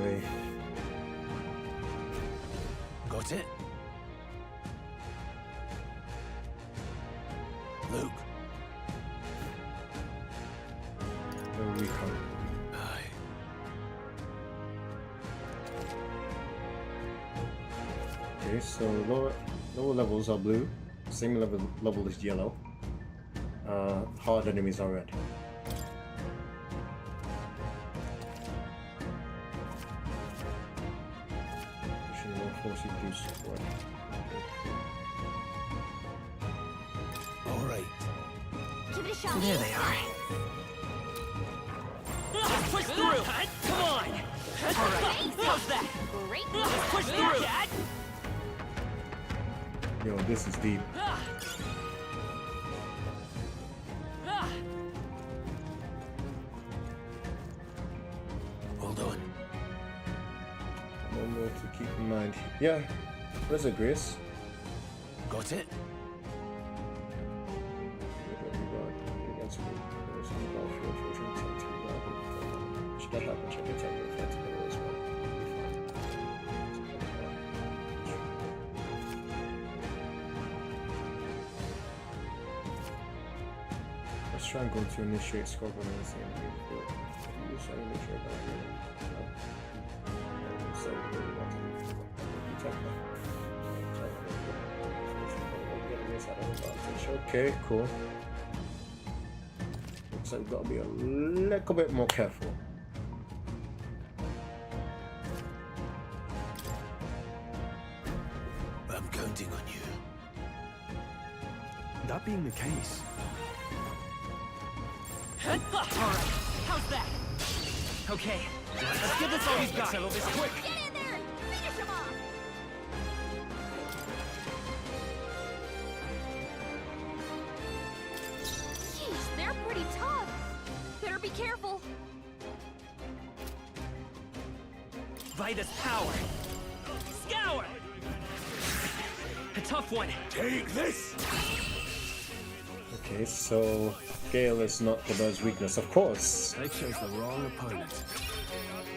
[SPEAKER 1] Wait.
[SPEAKER 12] Got it? Luke.
[SPEAKER 1] No recon.
[SPEAKER 12] Aye.
[SPEAKER 1] Okay, so lower levels are blue. Same level is yellow. Hard enemies are red. Pushing more force you do support.
[SPEAKER 12] All right.
[SPEAKER 10] Give it a shot.
[SPEAKER 14] There they are.
[SPEAKER 7] Let's push through! Come on!
[SPEAKER 10] All right.
[SPEAKER 7] How's that?
[SPEAKER 10] Great.
[SPEAKER 7] Let's push through!
[SPEAKER 1] Yo, this is deep.
[SPEAKER 12] Hold on.
[SPEAKER 1] One more to keep in mind. Yeah, where's the Grace?
[SPEAKER 12] Got it?
[SPEAKER 1] Should that happen, check it out. As well. Let's try and go to initiate scope on anything. Use initiate so we want to check that. Okay, cool. Looks like we've got to be a little bit more careful.
[SPEAKER 12] I'm counting on you.
[SPEAKER 21] That being the case,
[SPEAKER 7] Alright, how's that?
[SPEAKER 14] Okay.
[SPEAKER 7] Let's get this all we've got.
[SPEAKER 14] Settle this quick.
[SPEAKER 10] Get in there! Finish him off! Jeez, they're pretty tough. Better be careful.
[SPEAKER 7] Vitus power. Scour!
[SPEAKER 14] A tough one.
[SPEAKER 12] Take this!
[SPEAKER 1] Okay, so Gale is not the bird's weakness, of course.
[SPEAKER 21] they chose the wrong opponent.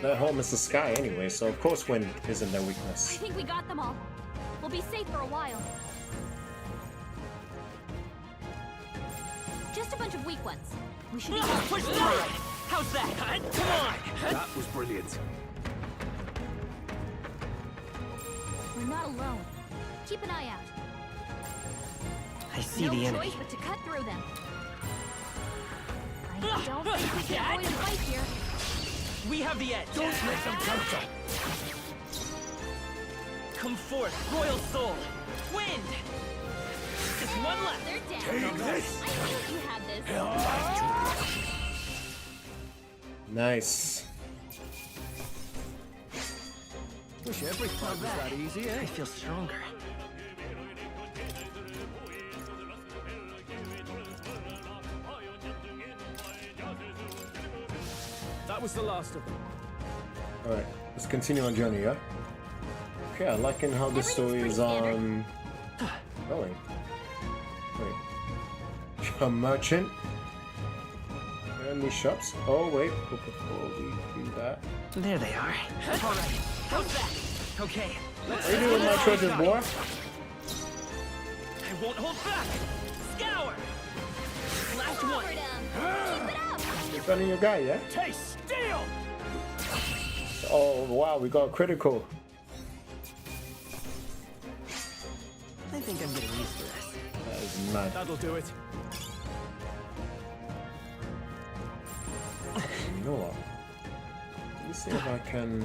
[SPEAKER 1] Their home is the sky anyway, so of course wind isn't their
[SPEAKER 10] I
[SPEAKER 1] weakness.
[SPEAKER 10] think we got them all. We'll be safe for a while. Just a bunch of weak ones. We should be
[SPEAKER 7] Push through! How's that? Come on!
[SPEAKER 21] That was brilliant.
[SPEAKER 10] We're not alone. Keep an eye out.
[SPEAKER 14] I see
[SPEAKER 10] No
[SPEAKER 14] the enemy.
[SPEAKER 10] choice but to cut through them. I Don't think we can avoid a fight here.
[SPEAKER 7] We have the edge.
[SPEAKER 12] Don't let them counter.
[SPEAKER 7] Come forth, royal soul. Wind. Just one left.
[SPEAKER 10] They're dead.
[SPEAKER 12] Take this.
[SPEAKER 10] I knew you had this.
[SPEAKER 1] Nice.
[SPEAKER 11] Wish every fight was that easy, eh?
[SPEAKER 14] I feel stronger.
[SPEAKER 21] That was the last of them.
[SPEAKER 1] Alright, let's continue on journey, yeah? Okay, I'm liking how this story is going. Wait. A merchant? Any shops? Oh wait, before we do that.
[SPEAKER 14] There they are.
[SPEAKER 7] All right. How's that? Okay. Let's
[SPEAKER 1] What are you doing, my treasure boy?
[SPEAKER 7] I won't hold back. Scour. Last one.
[SPEAKER 10] Keep it up.
[SPEAKER 1] Defending your guy, yeah?
[SPEAKER 7] Taste steel.
[SPEAKER 1] Oh wow, we got a critical.
[SPEAKER 14] I think I'm getting used to this.
[SPEAKER 1] That is mad.
[SPEAKER 21] That'll do it.
[SPEAKER 1] You know what? Let me see if I can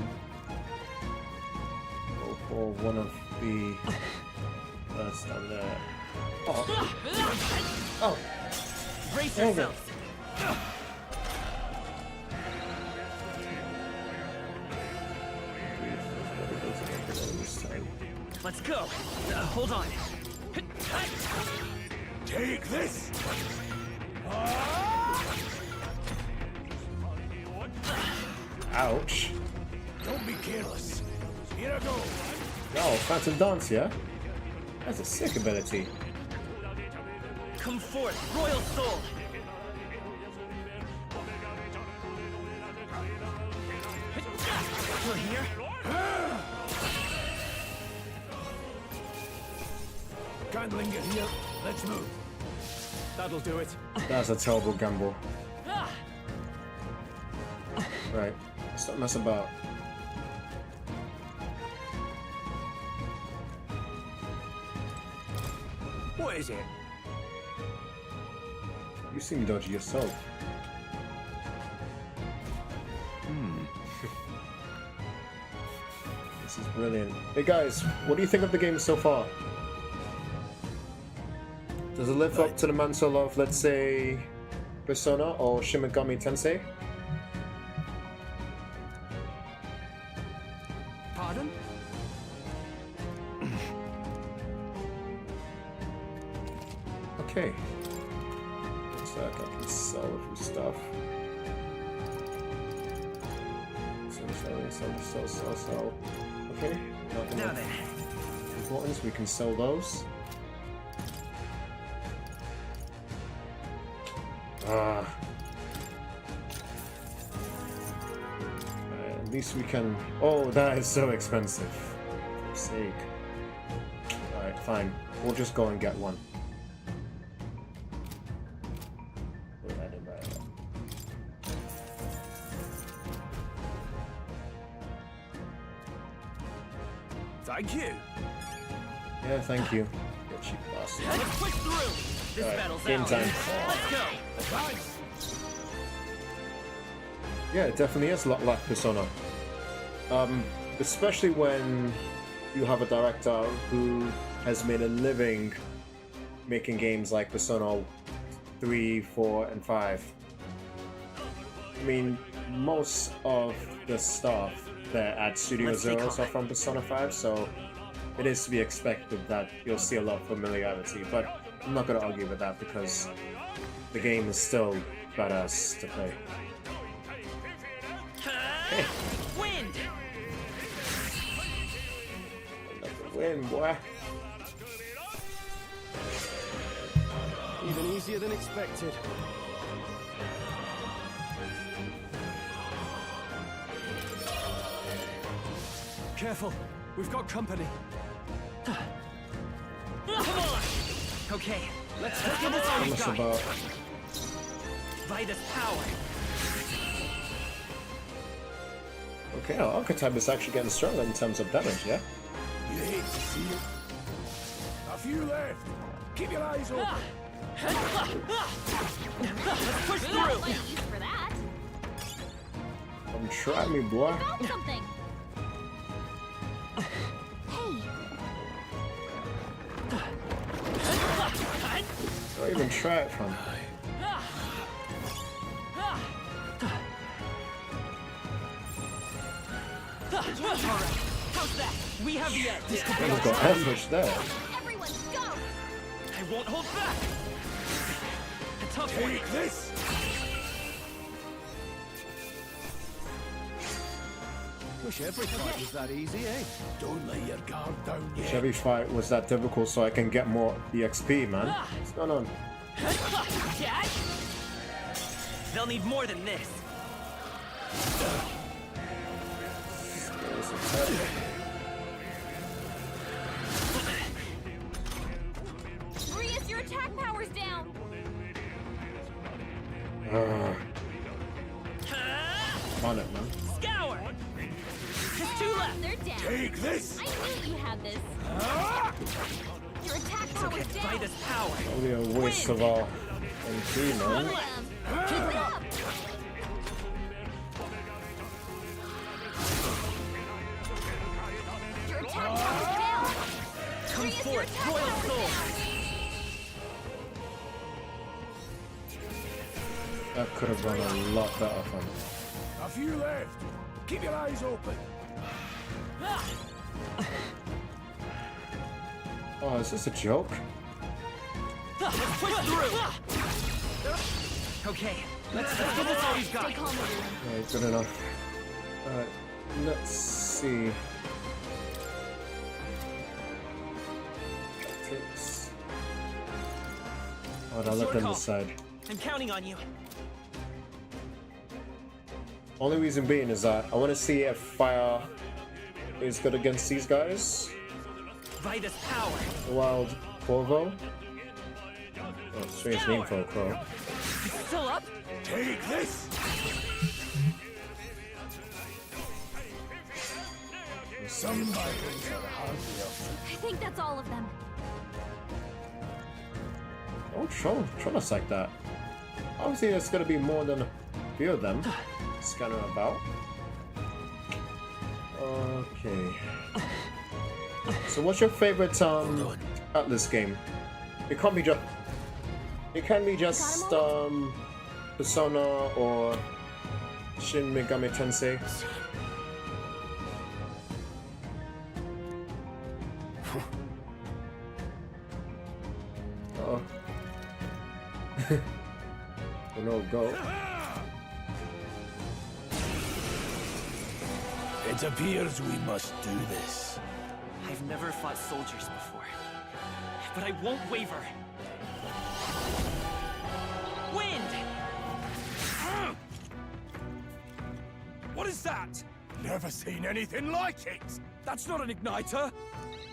[SPEAKER 1] go for one of the first down there. Oh.
[SPEAKER 7] Brace
[SPEAKER 1] Okay.
[SPEAKER 7] yourselves. Let's go. Hold on.
[SPEAKER 12] Take this.
[SPEAKER 1] Ouch.
[SPEAKER 12] Don't be careless. Here I go.
[SPEAKER 1] Oh, Phantom Dance, yeah? That's a sick ability.
[SPEAKER 7] Come forth, royal soul. You're here.
[SPEAKER 12] Can't linger here. Let's move.
[SPEAKER 21] That'll do it.
[SPEAKER 1] That's a terrible gamble. Right, let's not mess about.
[SPEAKER 12] What is it?
[SPEAKER 1] You seem dodgy yourself. This is brilliant. Hey guys, what do you think of the game so far? Does it live up to the mantle of, let's say, Persona or Shin Megami Tensei?
[SPEAKER 21] Pardon?
[SPEAKER 1] Okay. Looks like I can sell a few stuff. Sell. Okay. Nothing
[SPEAKER 14] Now
[SPEAKER 1] of
[SPEAKER 14] then.
[SPEAKER 1] importance. We can sell those. At least we can. Oh, that is so expensive. For fuck's sake. Alright, fine. We'll just go and get one.
[SPEAKER 12] Thank you.
[SPEAKER 1] Yeah, thank you. Get cheap bastard.
[SPEAKER 7] Let's push through. This
[SPEAKER 1] Alright,
[SPEAKER 7] battle's
[SPEAKER 1] game
[SPEAKER 7] ours.
[SPEAKER 1] time.
[SPEAKER 7] Let's go.
[SPEAKER 12] Advance.
[SPEAKER 1] Yeah, it definitely is a lot like Persona. Especially when you have a director who has made a living making games like Persona 3, 4, and 5. I mean, most of the stuff that at Studio
[SPEAKER 14] Let's take
[SPEAKER 1] Zeros are
[SPEAKER 14] comment.
[SPEAKER 1] from Persona 5, so it is to be expected that you'll see a lot of familiarity, but I'm not going to argue with that because the game is still badass to play. Hey.
[SPEAKER 7] Wind.
[SPEAKER 1] Win, boy.
[SPEAKER 21] Even easier than expected. Careful, we've got company.
[SPEAKER 7] Come on. Okay, let's get this on
[SPEAKER 1] Almost
[SPEAKER 7] guy.
[SPEAKER 1] about.
[SPEAKER 7] By this power.
[SPEAKER 1] Okay, our archetype is actually getting stronger in terms of damage, yeah?
[SPEAKER 12] You hate to see it. A few left. Keep your eyes open.
[SPEAKER 7] Let's push through!
[SPEAKER 10] For that.
[SPEAKER 1] Come try me, boy.
[SPEAKER 10] Found something. Hey.
[SPEAKER 1] Don't even try it, fam.
[SPEAKER 7] Alright, how's that? We have the edge. This could be
[SPEAKER 1] I've got ambush there.
[SPEAKER 10] Everyone, go.
[SPEAKER 7] I won't hold back. A tough one.
[SPEAKER 12] Take this!
[SPEAKER 11] Wish every fight was that easy, eh?
[SPEAKER 12] Don't lay your guard down yet.
[SPEAKER 1] Every fight was that difficult so I can get more EXP, man. What's going on?
[SPEAKER 7] They'll need more than this.
[SPEAKER 10] Rias, your attack power's down.
[SPEAKER 1] On it, man.
[SPEAKER 7] Scour! Just two left.
[SPEAKER 10] They're down.
[SPEAKER 12] Take this!
[SPEAKER 10] I knew you had this. Your attack power's down.
[SPEAKER 7] Fight us power.
[SPEAKER 1] Only a waste of our MP, man.
[SPEAKER 10] Keep it up. Your attack power's down.
[SPEAKER 7] Come
[SPEAKER 10] Rias, your
[SPEAKER 7] forth,
[SPEAKER 10] attack
[SPEAKER 7] Royal
[SPEAKER 10] power's
[SPEAKER 7] Soul.
[SPEAKER 10] down.
[SPEAKER 1] That could have gone a lot better, fam.
[SPEAKER 12] A few left. Keep your eyes open.
[SPEAKER 1] Oh, is this a joke?
[SPEAKER 7] Let's push through. Okay, let's give this all we've got.
[SPEAKER 10] Stay calm, everyone.
[SPEAKER 1] Alright, good enough. Alright, let's see. Tactics. Oh, I'll let them decide.
[SPEAKER 7] I'm counting on you.
[SPEAKER 1] Only reason being is that I want to see if fire is good against these guys.
[SPEAKER 7] Vitus power.
[SPEAKER 1] Wild Corvo. Oh, strange name for a crow.
[SPEAKER 7] Still up?
[SPEAKER 12] Take this! Some battles are hardly
[SPEAKER 10] I think that's all of them.
[SPEAKER 1] Oh, Tron us like that. Obviously, there's gonna be more than a few of them. Scanner about. Okay. So, what's your favorite Atlas game? It can't be just. It can be just Persona or Shin Megami Tensei. Oh. Oh no, go.
[SPEAKER 12] It appears we must do this.
[SPEAKER 7] I've never fought soldiers before, but I won't waver. Wind!
[SPEAKER 12] What is that? Never seen anything like it.
[SPEAKER 21] That's not an igniter.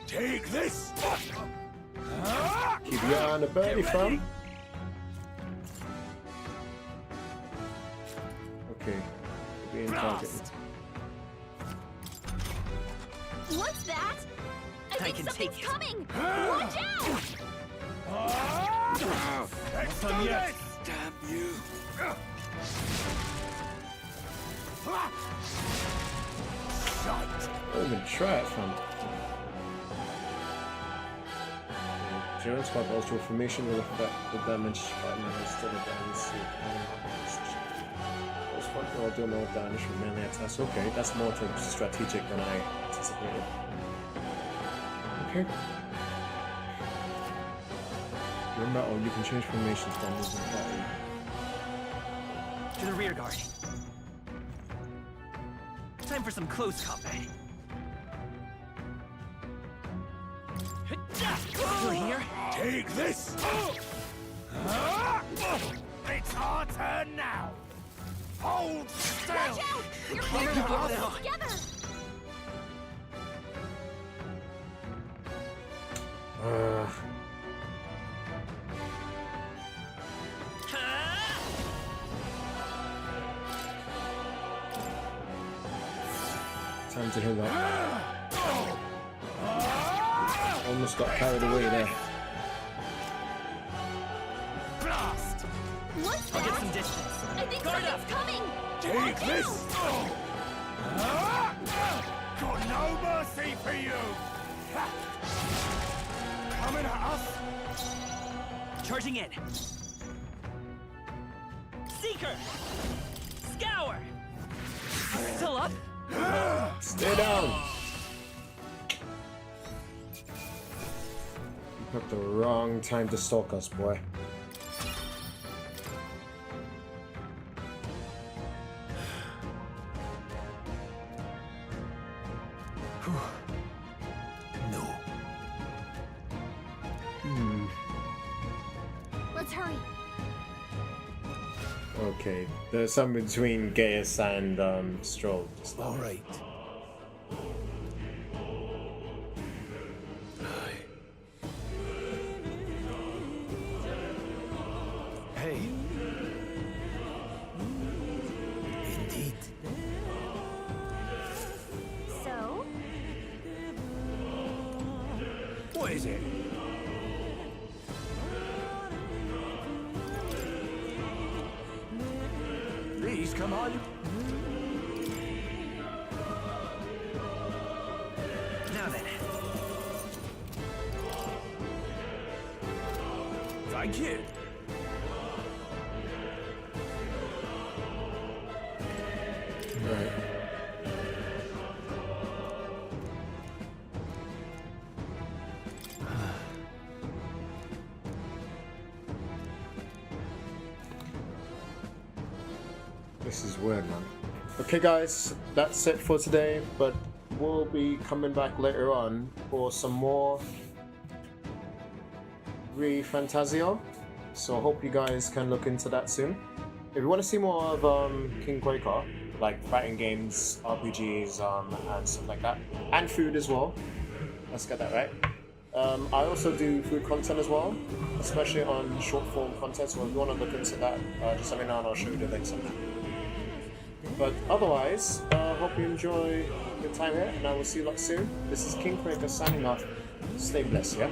[SPEAKER 12] Take this!
[SPEAKER 1] Keep your eye on the birdie, fam. Okay, being targeted.
[SPEAKER 10] What's that? I think
[SPEAKER 7] can
[SPEAKER 10] something's
[SPEAKER 7] take it.
[SPEAKER 10] coming. Watch out!
[SPEAKER 12] Let's do this!
[SPEAKER 21] Damn you.
[SPEAKER 1] Don't even try it, fam. During swap ultra formation will affect the damage partner instead of damage. Those one will do more damage from melee attacks. Okay, that's more strategic than I anticipated. Okay. Your metal, you can change formations by moving button.
[SPEAKER 7] To the rear guard. Time for some close combat. Still here?
[SPEAKER 12] Take this! It's our turn now! Hold still!
[SPEAKER 10] Watch out! Your parents are all together!
[SPEAKER 1] Time to heal up. Almost got carried away there.
[SPEAKER 7] Blast!
[SPEAKER 10] What's
[SPEAKER 7] I'll
[SPEAKER 10] that?
[SPEAKER 7] get some distance.
[SPEAKER 10] I think
[SPEAKER 7] Guard
[SPEAKER 10] something's
[SPEAKER 7] up.
[SPEAKER 10] coming!
[SPEAKER 12] Take
[SPEAKER 10] Watch
[SPEAKER 12] this!
[SPEAKER 10] out!
[SPEAKER 12] Got no mercy for you! Coming at us!
[SPEAKER 7] Charging in. Seeker! Scour! Still up?
[SPEAKER 1] Stay down. You picked the wrong time to stalk us, boy.
[SPEAKER 12] No.
[SPEAKER 10] Let's hurry.
[SPEAKER 1] Okay, there's something between Gaius and Stroll.
[SPEAKER 12] All right. Hey. Indeed.
[SPEAKER 10] So?
[SPEAKER 12] What is it? Please, come on.
[SPEAKER 7] Now then.
[SPEAKER 12] Thank you.
[SPEAKER 1] Right. This is weird, man. Okay, guys, that's it for today, but we'll be coming back later on for some more ReFantazio. So I hope you guys can look into that soon. If you want to see more of KINGQUAKA, like fighting games, RPGs, and stuff like that, and food as well. Let's get that right. I also do food content as well, especially on short form content. So if you want to look into that, just let me know and I'll show you the links on that. But otherwise, hope you enjoy your time here, and I will see you lot soon. This is KINGQUAKA signing off. Stay blessed, yeah?